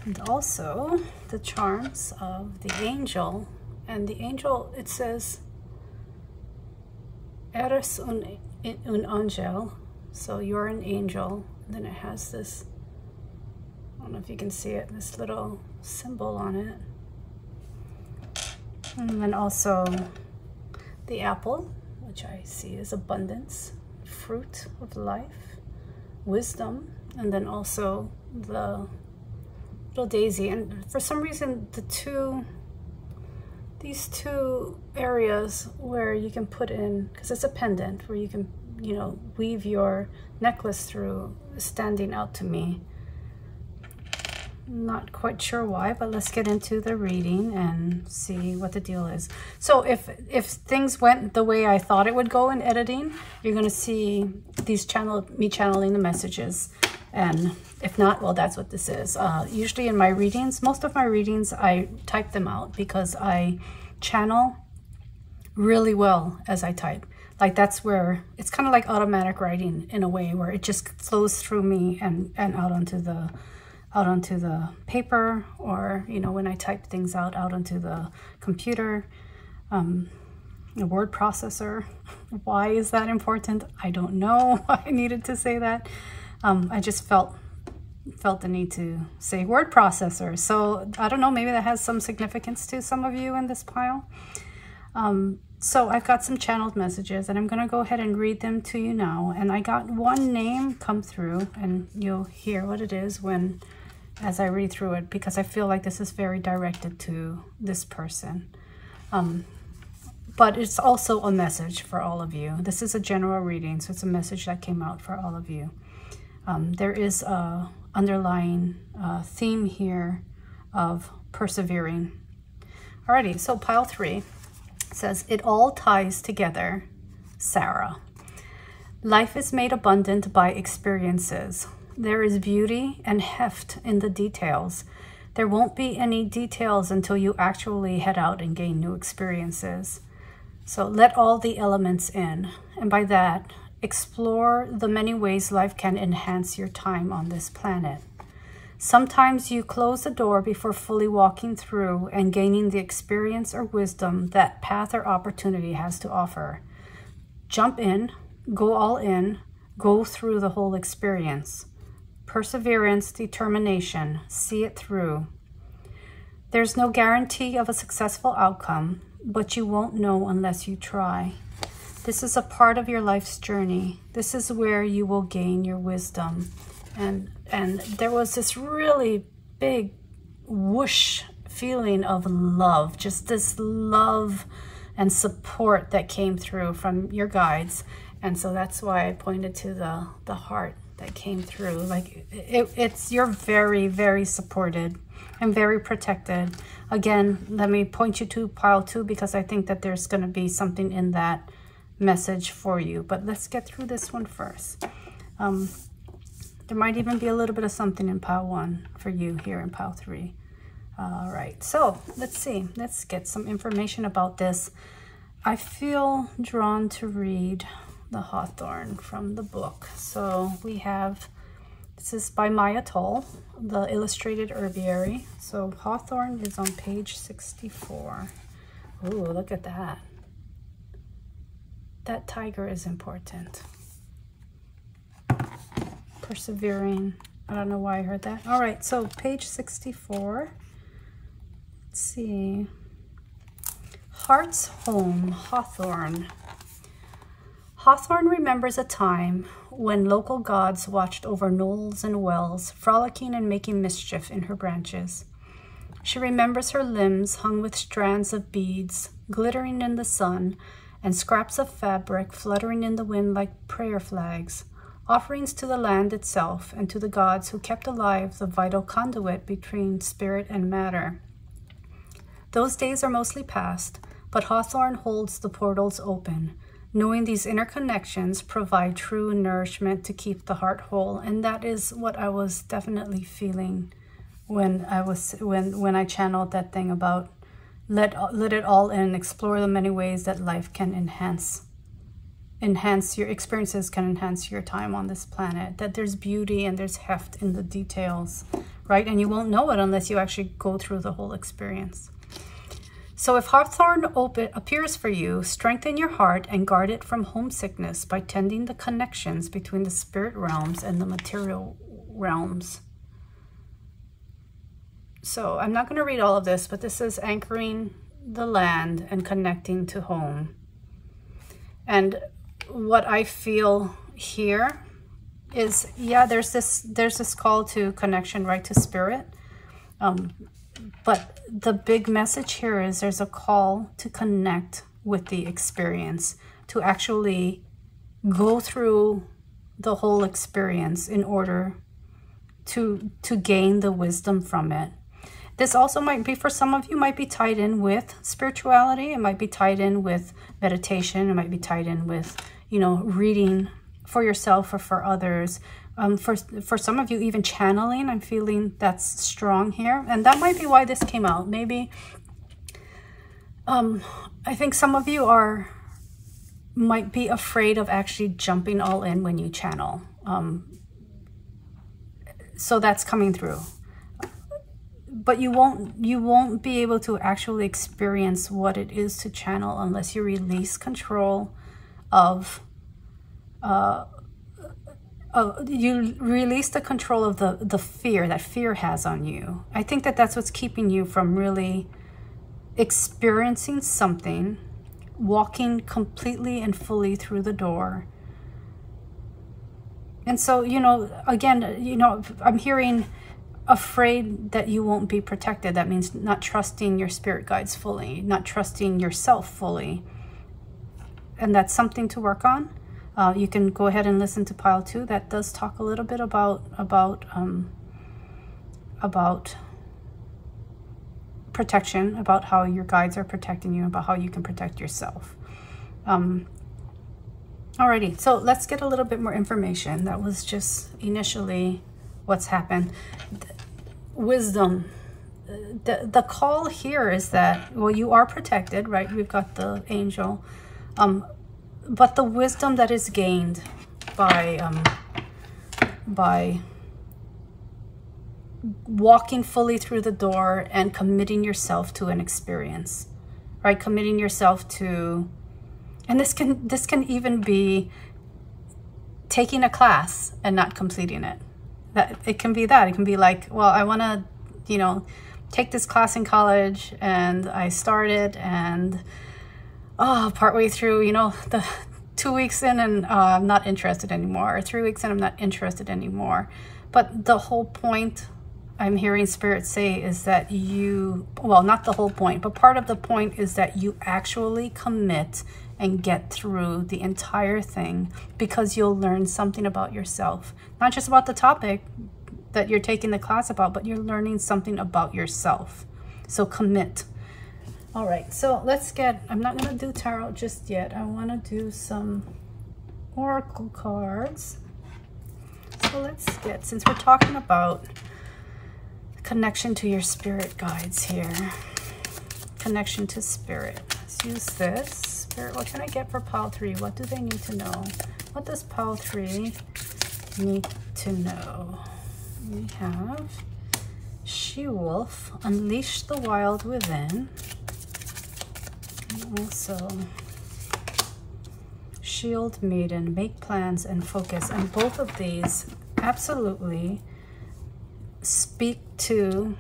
And also the charms of the angel. And the angel, it says, Eres un angel. So you're an angel. And then it has this, I don't know if you can see it, this little symbol on it. And then also the apple, which I see is abundance, fruit of life, wisdom, and then also the little daisy. And for some reason, these two areas where you can put in, because it's a pendant where you can, you know, weave your necklace through, standing out to me. Not quite sure why, but let's get into the reading and see what the deal is. So if things went the way I thought it would go in editing, you're going to see these me channeling the messages. And if not, well, that's what this is. Usually in my readings, most of my readings, I type them out because I channel really well as I type. Like that's where it's kind of like automatic writing in a way where it just flows through me and out onto the paper, or, you know, when I type things out onto the computer, the word processor. Why is that important? I don't know why I needed to say that. I just felt the need to say word processor. So I don't know, maybe that has some significance to some of you in this pile. So I've got some channeled messages and I'm going to go ahead and read them to you now. And I got one name come through, and you'll hear what it is as I read through it, because I feel like this is very directed to this person. But it's also a message for all of you. This is a general reading, so it's a message that came out for all of you. There is a underlying theme here of persevering. Alrighty, so pile 3 says, it all ties together, Sarah. Life is made abundant by experiences. There is beauty and heft in the details. There won't be any details until you actually head out and gain new experiences. So let all the elements in. And by that, explore the many ways life can enhance your time on this planet. Sometimes you close the door before fully walking through and gaining the experience or wisdom that path or opportunity has to offer. Jump in, go all in, go through the whole experience. Perseverance, determination, see it through. There's no guarantee of a successful outcome, but you won't know unless you try. This is a part of your life's journey. This is where you will gain your wisdom. And there was this really big whoosh feeling of love, just this love and support that came through from your guides. And so that's why I pointed to the heart that came through. Like you're very, very supported and very protected. Again, let me point you to pile 2 because I think that there's going to be something in that message for you. But let's get through this one first. There might even be a little bit of something in pile 1 for you here in pile 3. All right, so let's see. Let's get some information about this. I feel drawn to read the Hawthorn from the book. So we have, this is by Mantle, the Illustrated Herbiary. So Hawthorn is on page 64. Ooh, look at that. That tiger is important. Persevering. I don't know why I heard that. All right, so page 64. Let's see. Heart's Home, Hawthorn. Hawthorn remembers a time when local gods watched over knolls and wells, frolicking and making mischief in her branches. She remembers her limbs hung with strands of beads, glittering in the sun, and scraps of fabric fluttering in the wind like prayer flags, offerings to the land itself and to the gods who kept alive the vital conduit between spirit and matter. Those days are mostly past, but Hawthorn holds the portals open, knowing these interconnections provide true nourishment to keep the heart whole. And that is what I was definitely feeling when I channeled that thing about let it all in, explore the many ways that life can enhance your experiences, can enhance your time on this planet, that there's beauty and there's heft in the details, right? And you won't know it unless you actually go through the whole experience. So if Hawthorn appears for you, strengthen your heart and guard it from homesickness by tending the connections between the spirit realms and the material realms. So I'm not going to read all of this, but this is anchoring the land and connecting to home. And what I feel here is, yeah, there's this call to connection, right, to spirit. But the big message here is there's a call to connect with the experience, to actually go through the whole experience in order to gain the wisdom from it. This also might be, for some of you, might be tied in with spirituality. It might be tied in with meditation. It might be tied in with, you know, reading for yourself or for others. For some of you, even channeling. I'm feeling that's strong here. And that might be why this came out. Maybe, I think some of you might be afraid of actually jumping all in when you channel. So that's coming through. But you won't be able to actually experience what it is to channel unless you release control of, you release the control of the fear that fear has on you. I think that that's what's keeping you from really experiencing something, walking completely and fully through the door. And so, you know, again, you know, I'm hearing afraid that you won't be protected. That means not trusting your spirit guides fully, not trusting yourself fully. And that's something to work on. You can go ahead and listen to pile 2. That does talk a little bit about protection, about how your guides are protecting you, about how you can protect yourself. Alrighty, so let's get a little bit more information. That was just initially what's happened. Wisdom. The call here is that, well, you are protected, right? We've got the angel. But the wisdom that is gained by walking fully through the door and committing yourself to an experience, right? Committing yourself to, and this can even be taking a class and not completing it. That it can be that. It can be like, well, I want to, you know, take this class in college, and I started, and partway through, you know, the 2 weeks in, and I'm not interested anymore, or 3 weeks in, I'm not interested anymore. But the whole point, I'm hearing Spirit say, is that you, well, not the whole point, but part of the point is that you actually commit and get through the entire thing, because you'll learn something about yourself. Not just about the topic that you're taking the class about, but you're learning something about yourself. So commit. All right, so let's get, I'm not going to do tarot just yet. I want to do some oracle cards. So let's get, since we're talking about connection to your spirit guides here. Connection to spirit. Let's use this. Spirit, what can I get for pile 3? What do they need to know? What does pile 3 need to know? We have She-Wolf, Unleash the Wild Within. And also Shield Maiden, Make Plans and Focus. And both of these absolutely speak to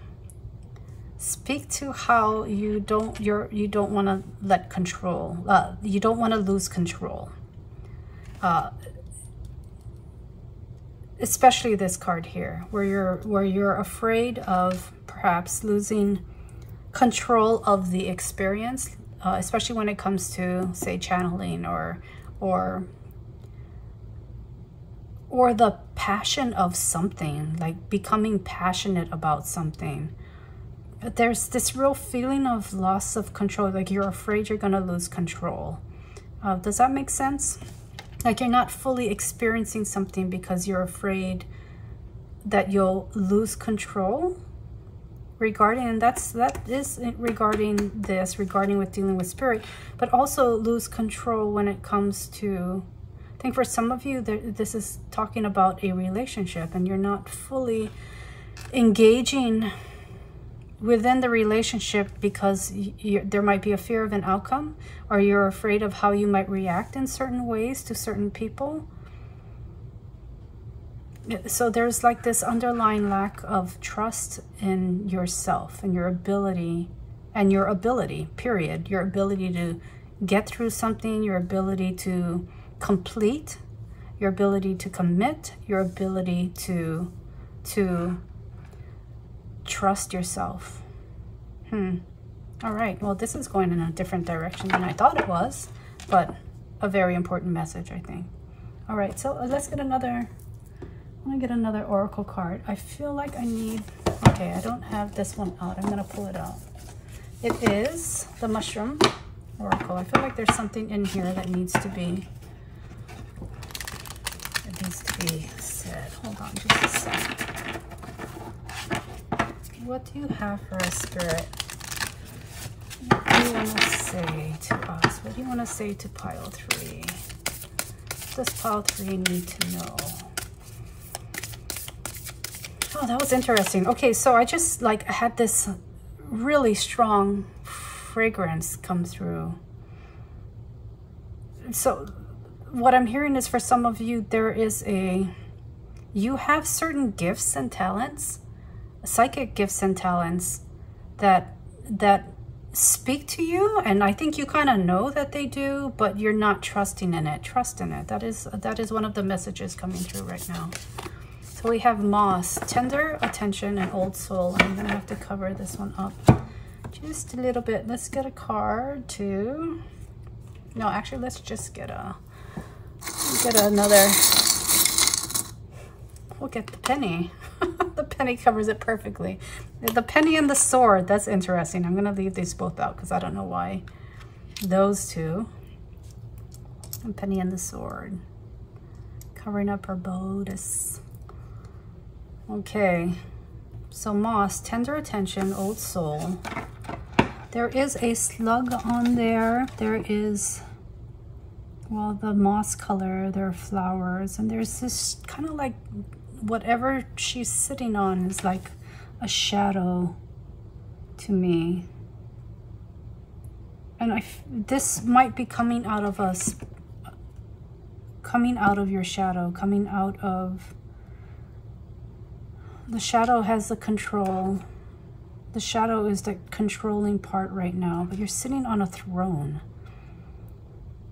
how you don't want to let control. You don't want to lose control. Especially this card here, where you're afraid of perhaps losing control of the experience, especially when it comes to, say, channeling or the passion of something, like becoming passionate about something. There's this real feeling of loss of control, like you're afraid you're gonna lose control. Does that make sense? Like you're not fully experiencing something because you're afraid that you'll lose control regarding, and that is regarding this, regarding with dealing with spirit, but also lose control when it comes to, I think for some of you, this is talking about a relationship and you're not fully engaging within the relationship because there might be a fear of an outcome, or you're afraid of how you might react in certain ways to certain people. So there's like this underlying lack of trust in yourself and your ability, period. Your ability to get through something, your ability to complete, your ability to commit, your ability to trust yourself. All right, well, this is going in a different direction than I thought it was, but a very important message, I think. All right, so let's get another, I'm gonna get another oracle card. I feel like I need, okay, I don't have this one out. I'm gonna pull it out. It is the Mushroom Oracle. I feel like there's something in here that needs to be, said. Hold on just a second. What do you have for us, Spirit? What do you want to say to us? What do you want to say to pile 3? What does pile 3 need to know? Oh, that was interesting. Okay, so I just like had this really strong fragrance come through. So what I'm hearing is for some of you, you have certain gifts and talents, psychic gifts and talents that speak to you, and I think you kind of know that they do, but you're not trusting in it. Trust in it. That is one of the messages coming through right now. So we have Moss, Tender Attention, and Old Soul. I'm gonna have to cover this one up just a little bit. Let's get a card too. No, actually, let's just get another. We'll get the penny. The penny covers it perfectly. The penny and the sword, that's interesting. I'm gonna leave these both out because I don't know why. Those two. The penny and the sword. Covering up her bodice. Okay. So Moss, Tender Attention, Old Soul. There is a slug on there. There is, well, the moss color, there are flowers, and there's this kind of like, whatever she's sitting on is like a shadow to me. And this might be coming out of us, coming out of your shadow, coming out of, the shadow has the control. The shadow is the controlling part right now, but you're sitting on a throne.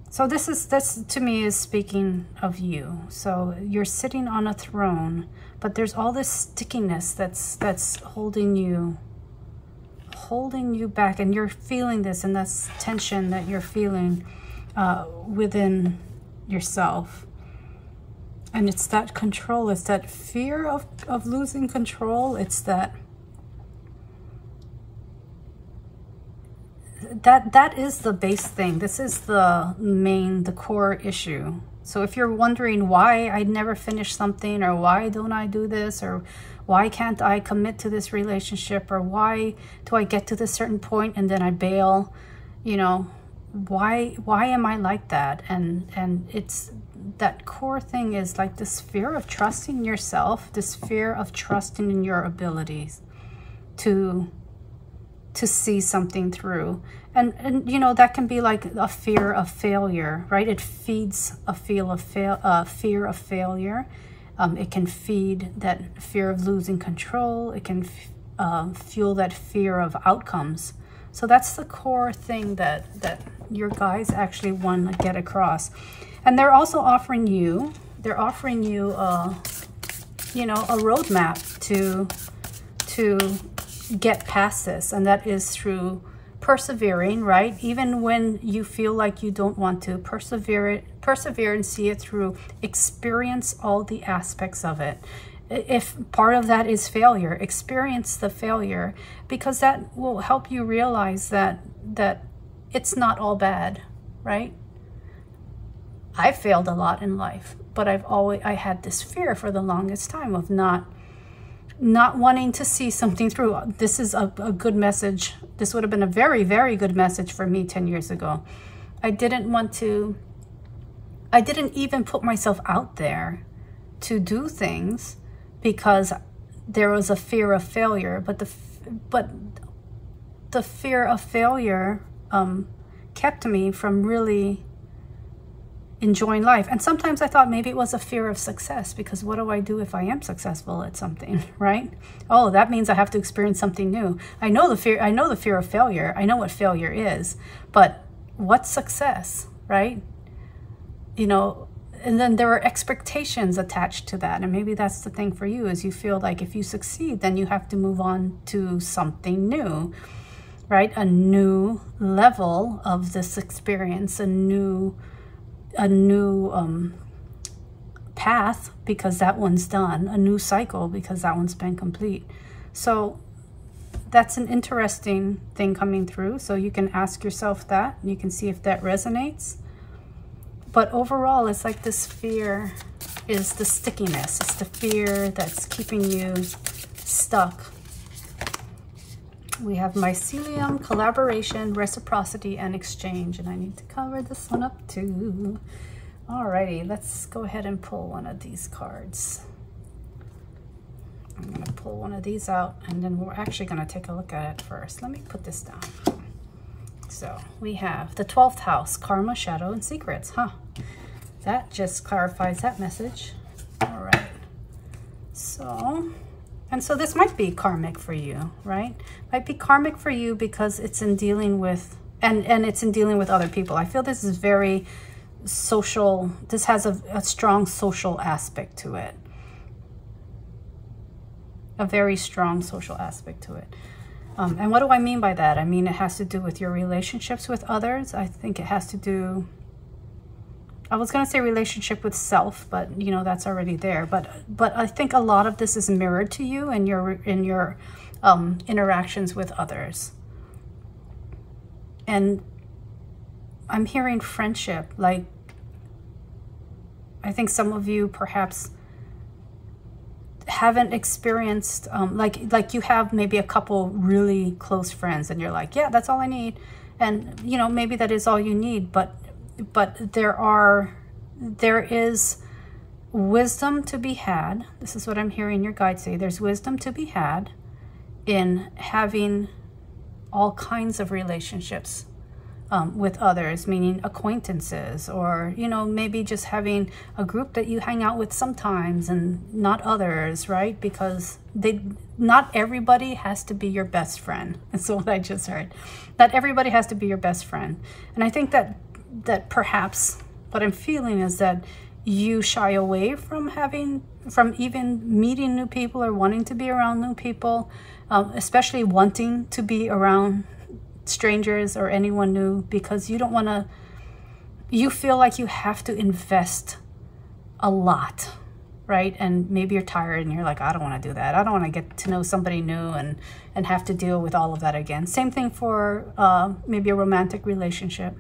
So this to me is speaking of you. So you're sitting on a throne, but there's all this stickiness that's holding you back, and you're feeling this, and that's tension that you're feeling within yourself. And it's that control, it's that fear of losing control, it's that is the base thing. This is the core issue So if you're wondering why I never finish something, or why don't I do this, or why can't I commit to this relationship, or why do I get to this certain point and then I bail, you know, why am I like that? And it's that core thing is like this fear of trusting yourself, this fear of trusting in your abilities to see something through. And you know, that can be like a fear of failure, right? It feeds a fear of failure. It can feed that fear of losing control. It can fuel that fear of outcomes. So that's the core thing that your guides actually want to get across. And they're also offering you, you know, a roadmap to get past this, and that is through persevering, right? Even when you feel like you don't want to, persevere and see it through, experience all the aspects of it. If part of that is failure, experience the failure, because that will help you realize that it's not all bad, right? I failed a lot in life, but I had this fear for the longest time of not wanting to see something through. This is a good message. This would have been a very, very good message for me 10 years ago. I didn't even put myself out there to do things because there was a fear of failure. But the fear of failure kept me from really enjoying life. And sometimes I thought maybe it was a fear of success, because what do I do if I am successful at something, right? Oh, that means I have to experience something new. I know the fear of failure. I know what failure is, but what's success, right? You know, and then there are expectations attached to that. And maybe that's the thing for you, is you feel like if you succeed, then you have to move on to something new, right? A new level of this experience, a new path, because that one's done, a new cycle because that one's been complete. So that's an interesting thing coming through. So you can ask yourself that, and you can see if that resonates. But overall, it's like this fear is the stickiness. It's the fear that's keeping you stuck. We have mycelium, collaboration, reciprocity, and exchange. And I need to cover this one up too. Alrighty, let's go ahead and pull one of these cards. I'm gonna pull one of these out, and then we're actually gonna take a look at it first. Let me put this down. So we have the 12th house, karma, shadow, and secrets. That just clarifies that message. All right. So this might be karmic for you, right? Might be karmic for you because it's in dealing with, and it's in dealing with other people. I feel this is very social. This has a strong social aspect to it. A very strong social aspect to it. And what do I mean by that? I mean, it has to do with your relationships with others. I think it has to do, I was going to say relationship with self, but you know, that's already there. But I think a lot of this is mirrored to you in your interactions with others. And I'm hearing friendship. Like, I think some of you perhaps haven't experienced, like you have maybe a couple really close friends, and you're like, yeah, that's all I need. And you know, maybe that is all you need, but there is wisdom to be had. This is what I'm hearing your guide say. There's wisdom to be had in having all kinds of relationships with others, meaning acquaintances, or, you know, maybe just having a group that you hang out with sometimes and not others, right? Because not everybody has to be your best friend. That's what I just heard. Not everybody has to be your best friend. And I think that perhaps what I'm feeling is that you shy away from even meeting new people or wanting to be around new people, especially wanting to be around strangers or anyone new, because you don't want to, you feel like you have to invest a lot, right? And maybe you're tired and you're like, I don't want to do that. I don't want to get to know somebody new and have to deal with all of that again. Same thing for maybe a romantic relationship.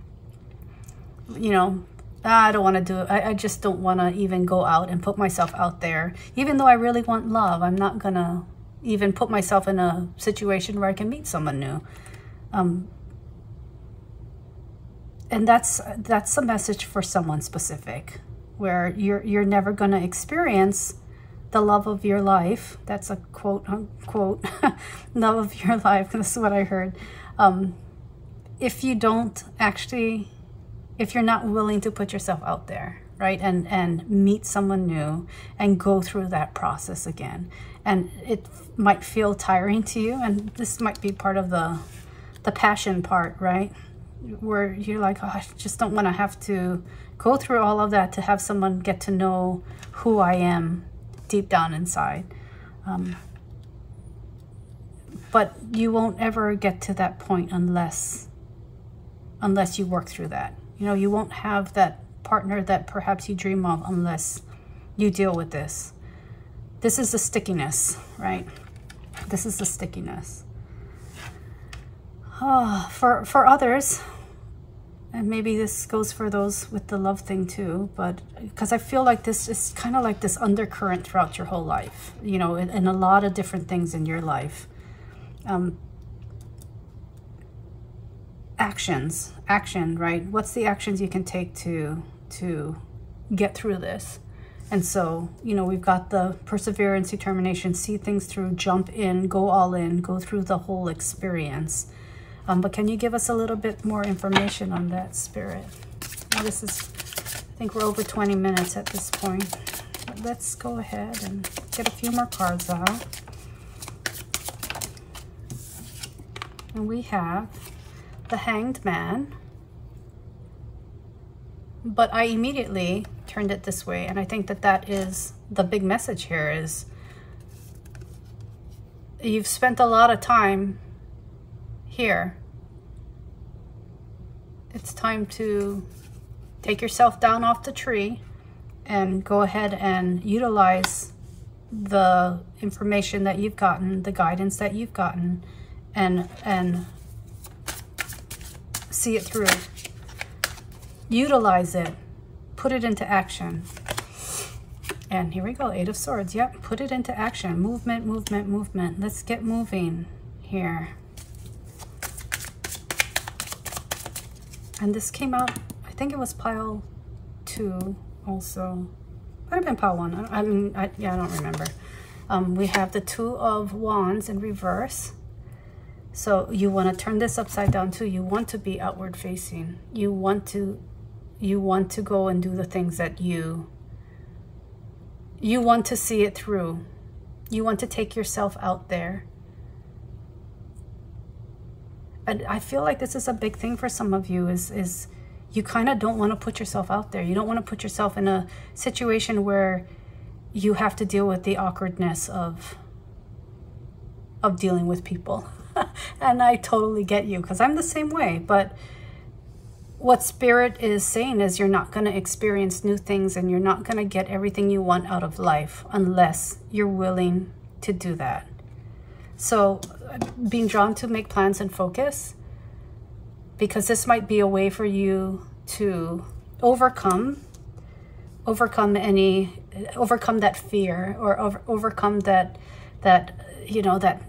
You know, I don't want to do it. I just don't want to even go out and put myself out there. Even though I really want love, I'm not going to even put myself in a situation where I can meet someone new. And that's a message for someone specific, where you're never going to experience the love of your life. That's a quote unquote love of your life. This is what I heard. If you don't actually, if you're not willing to put yourself out there, right, and meet someone new and go through that process again. And it might feel tiring to you, and this might be part of the passion part, right, where you're like, oh, I just don't want to have to go through all of that to have someone get to know who I am deep down inside. But you won't ever get to that point unless you work through that. You know, you won't have that partner that perhaps you dream of unless you deal with this. This is the stickiness, right? This is the stickiness. For others, and maybe this goes for those with the love thing too, but because I feel like this is kind of like this undercurrent throughout your whole life, you know, in a lot of different things in your life. Action, right? What's the actions you can take to get through this? And so, you know, we've got the perseverance, determination, see things through, jump in, go all in, go through the whole experience. But can you give us a little bit more information on that, Spirit? Now this is, I think we're over 20 minutes at this point. But let's go ahead and get a few more cards out. And we have the Hanged Man. But I immediately turned it this way, and I think that that is the big message here is you've spent a lot of time here. It's time to take yourself down off the tree and go ahead and utilize the information that you've gotten, the guidance that you've gotten, and see it through. Utilize it. Put it into action. And here we go, 8 of Swords. Yep, put it into action. Movement, movement, movement. Let's get moving here. And this came out, I think it was pile 2 also. Might have been pile 1. I mean, I don't remember. We have the 2 of Wands in reverse. So you want to turn this upside down too. You want to be outward facing. You want to go and do the things that you want to see it through. You want to take yourself out there. And I feel like this is a big thing for some of you is you kind of don't want to put yourself out there. You don't want to put yourself in a situation where you have to deal with the awkwardness of dealing with people. And I totally get you, because I'm the same way. But what Spirit is saying is you're not going to experience new things, and you're not going to get everything you want out of life unless you're willing to do that. So being drawn to make plans and focus, because this might be a way for you to overcome that fear, or overcome that you know, that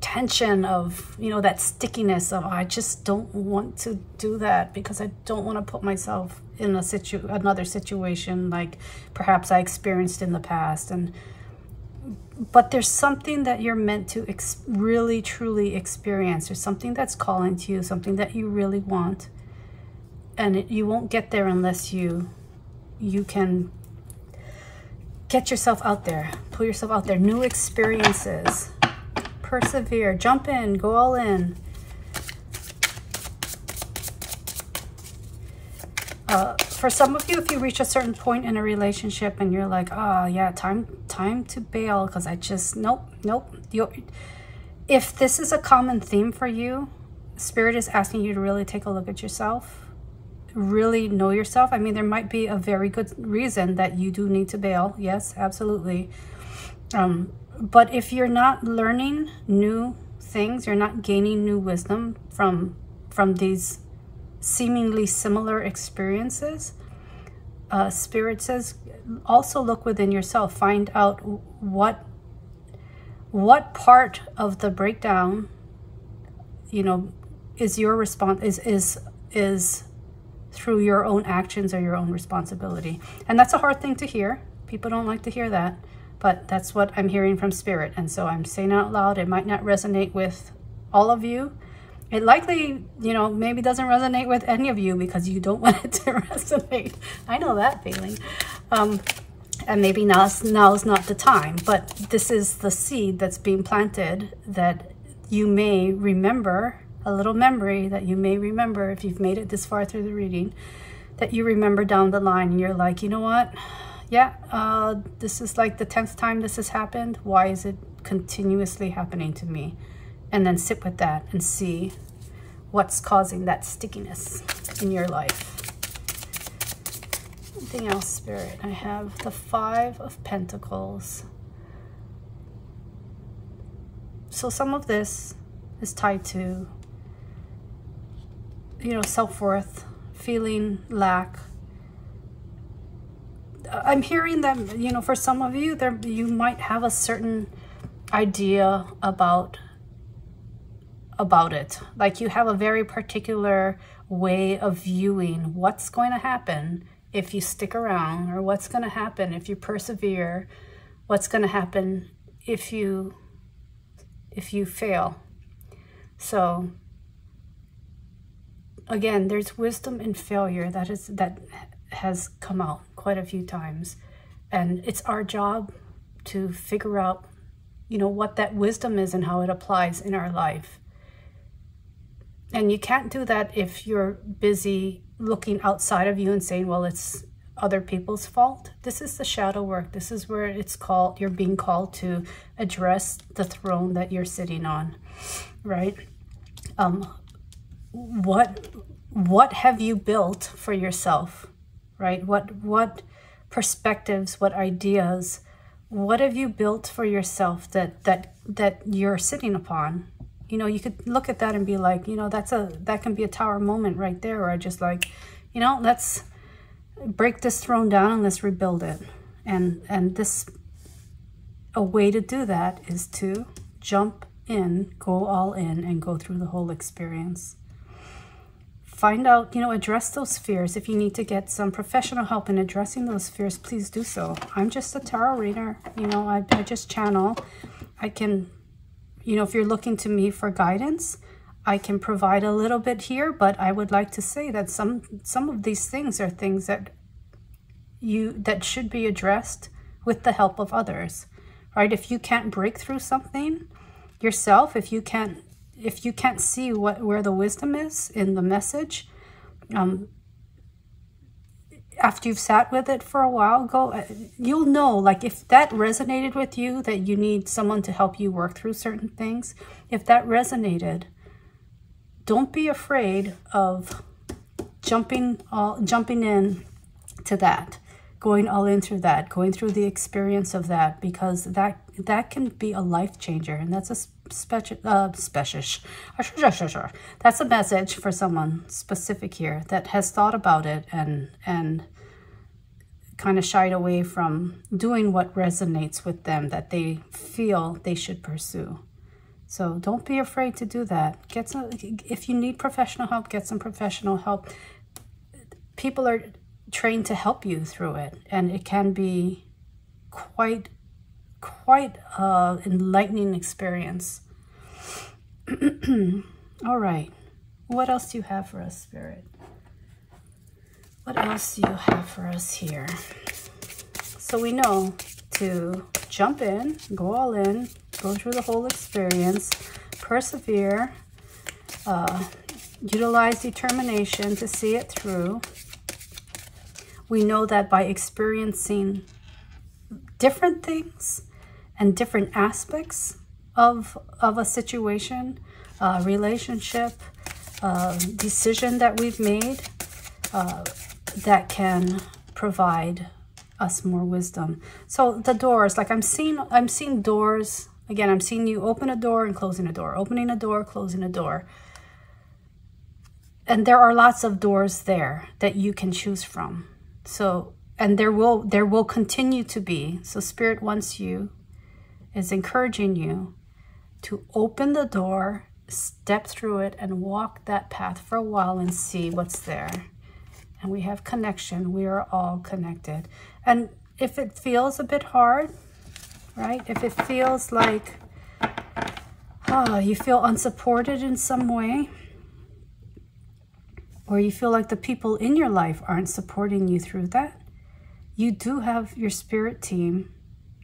tension of, you know, that stickiness of, I just don't want to do that because I don't want to put myself in another situation like perhaps I experienced in the past. But there's something that you're meant to really truly experience. There's something that's calling to you, something that you really want, and you won't get there unless you can get yourself out there, pull yourself out there. New experiences. Persevere, jump in, go all in. For some of you, if you reach a certain point in a relationship and you're like, oh yeah, time to bail because I just, nope. If this is a common theme for you, Spirit is asking you to really take a look at yourself, really know yourself. I mean, there might be a very good reason that you do need to bail. Yes, absolutely. But if you're not learning new things, you're not gaining new wisdom from these seemingly similar experiences, Spirit says also look within yourself. Find out what part of the breakdown, you know, is your response, is through your own actions or your own responsibility. And that's a hard thing to hear. People don't like to hear that, but that's what I'm hearing from Spirit. And so I'm saying it out loud. It might not resonate with all of you. It likely, you know, maybe doesn't resonate with any of you because you don't want it to resonate. I know that feeling. And maybe now's not the time, but this is the seed that's being planted that you may remember, a little memory that you may remember if you've made it this far through the reading, that you remember down the line and you're like, you know what? Yeah, this is like the 10th time this has happened. Why is it continuously happening to me? And then sit with that and see what's causing that stickiness in your life. Anything else, Spirit? I have the 5 of Pentacles. So some of this is tied to, you know, self-worth, feeling lack. I'm hearing that, you know, for some of you, you might have a certain idea about it. Like you have a very particular way of viewing what's going to happen if you stick around, or what's going to happen if you persevere, what's going to happen if you fail. So again, there's wisdom in failure that has come out quite a few times, and it's our job to figure out, you know, what that wisdom is and how it applies in our life. And you can't do that if you're busy looking outside of you and saying, well, it's other people's fault. This is the shadow work. This is where it's called, you're being called to address the throne that you're sitting on, right? What have you built for yourself, right? What perspectives, what ideas, what have you built for yourself that you're sitting upon? You know, you could look at that and be like, you know, that can be a tower moment right there, or just like, you know, let's break this throne down and let's rebuild it. And a way to do that is to jump in, go all in, and go through the whole experience. Find out, you know, address those fears. If you need to get some professional help in addressing those fears, please do so. I'm just a tarot reader, you know, I just channel. I can, you know, if you're looking to me for guidance, I can provide a little bit here, but I would like to say that some of these things are things that should be addressed with the help of others, right? If you can't break through something yourself, if you can't see where the wisdom is in the message, after you've sat with it for a while, you'll know, like, if that resonated with you, that you need someone to help you work through certain things. If that resonated, don't be afraid of jumping in to that, going all in through that, going through the experience of that, because that can be a life changer. And that's that's a message for someone specific here that has thought about it and kind of shied away from doing what resonates with them, that they feel they should pursue. So don't be afraid to do that. If you need professional help, get some professional help. People are trained to help you through it, and it can be quite enlightening experience. All right, what else do you have for us, Spirit? What else do you have for us here? So we know to jump in, go all in, go through the whole experience, persevere, utilize determination to see it through. We know that by experiencing different things and different aspects of a situation, relationship, decision that we've made, that can provide us more wisdom. So the doors, like I'm seeing doors. Again, I'm seeing you open a door and closing a door, opening a door, closing a door. And there are lots of doors there that you can choose from. So and there will continue to be. So Spirit is encouraging you to open the door, step through it, and walk that path for a while and see what's there. And we have connection. We are all connected. And if it feels a bit hard, right? If it feels like you feel unsupported in some way, or you feel like the people in your life aren't supporting you through that, you do have your spirit team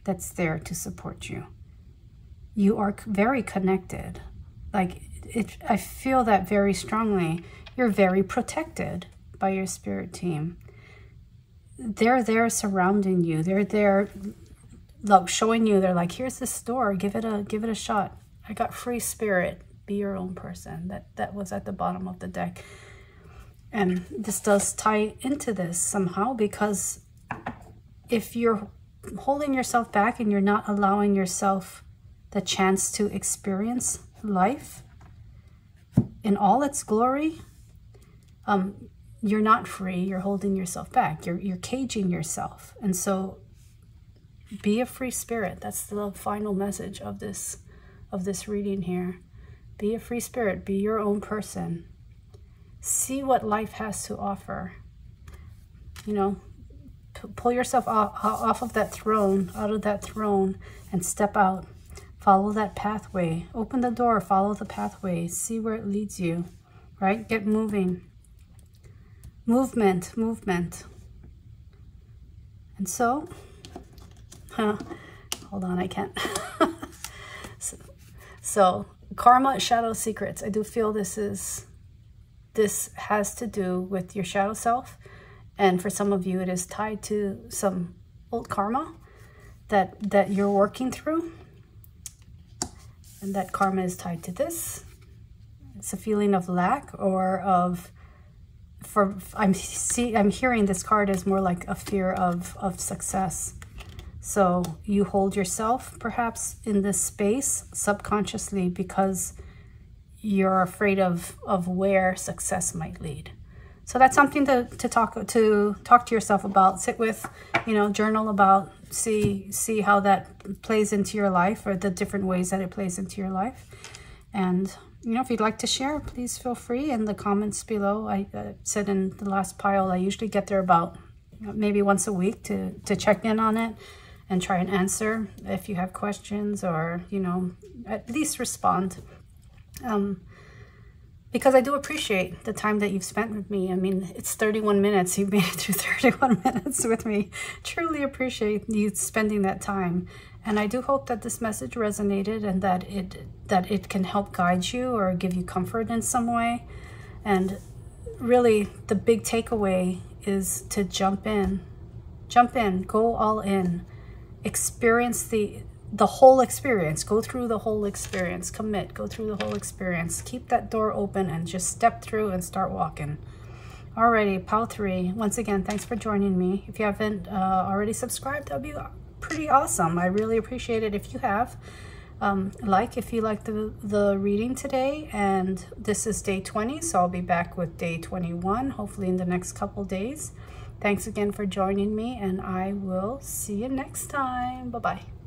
that's there to support you. You are very connected. Like, I feel that very strongly. You're very protected by your spirit team. They're there surrounding you. They're there, look, showing you. They're like, here's this door. Give it a shot. I got free spirit. Be your own person. That was at the bottom of the deck. And this does tie into this somehow, because if you're holding yourself back and you're not allowing yourself the chance to experience life in all its glory, you're not free. You're holding yourself back. You're caging yourself. And so be a free spirit. That's the final message of this reading here. Be a free spirit. Be your own person. See what life has to offer. You know, pull yourself off of that throne, out of that throne, and step out. Follow that pathway. Open the door, follow the pathway. See where it leads you, right? Get moving. Movement. And so, hold on, I can't. So, karma, shadow secrets. I do feel this has to do with your shadow self. And for some of you, it is tied to some old karma that you're working through. And that karma is tied to this. It's a feeling of lack or I'm hearing this card as more like a fear of success. So you hold yourself perhaps in this space subconsciously because you're afraid of where success might lead. So that's something to talk to yourself about, sit with, you know, journal about, see how that plays into your life, or the different ways that it plays into your life. And, you know, if you'd like to share, please feel free in the comments below. I said in the last pile, I usually get there about maybe once a week to check in on it and try and answer if you have questions, or, you know, at least respond. Because I do appreciate the time that you've spent with me. I mean, it's 31 minutes. You've made it through 31 minutes with me. Truly appreciate you spending that time. And I do hope that this message resonated and that it can help guide you or give you comfort in some way. And really, the big takeaway is to jump in, go all in, experience the whole experience, go through the whole experience, commit, go through the whole experience, keep that door open and just step through and start walking. Alrighty, pile 3. Once again, thanks for joining me. If you haven't already subscribed, that'd be pretty awesome. I really appreciate it if you have. If you like the reading today, and this is day 20, so I'll be back with day 21, hopefully in the next couple days. Thanks again for joining me, and I will see you next time. Bye-bye.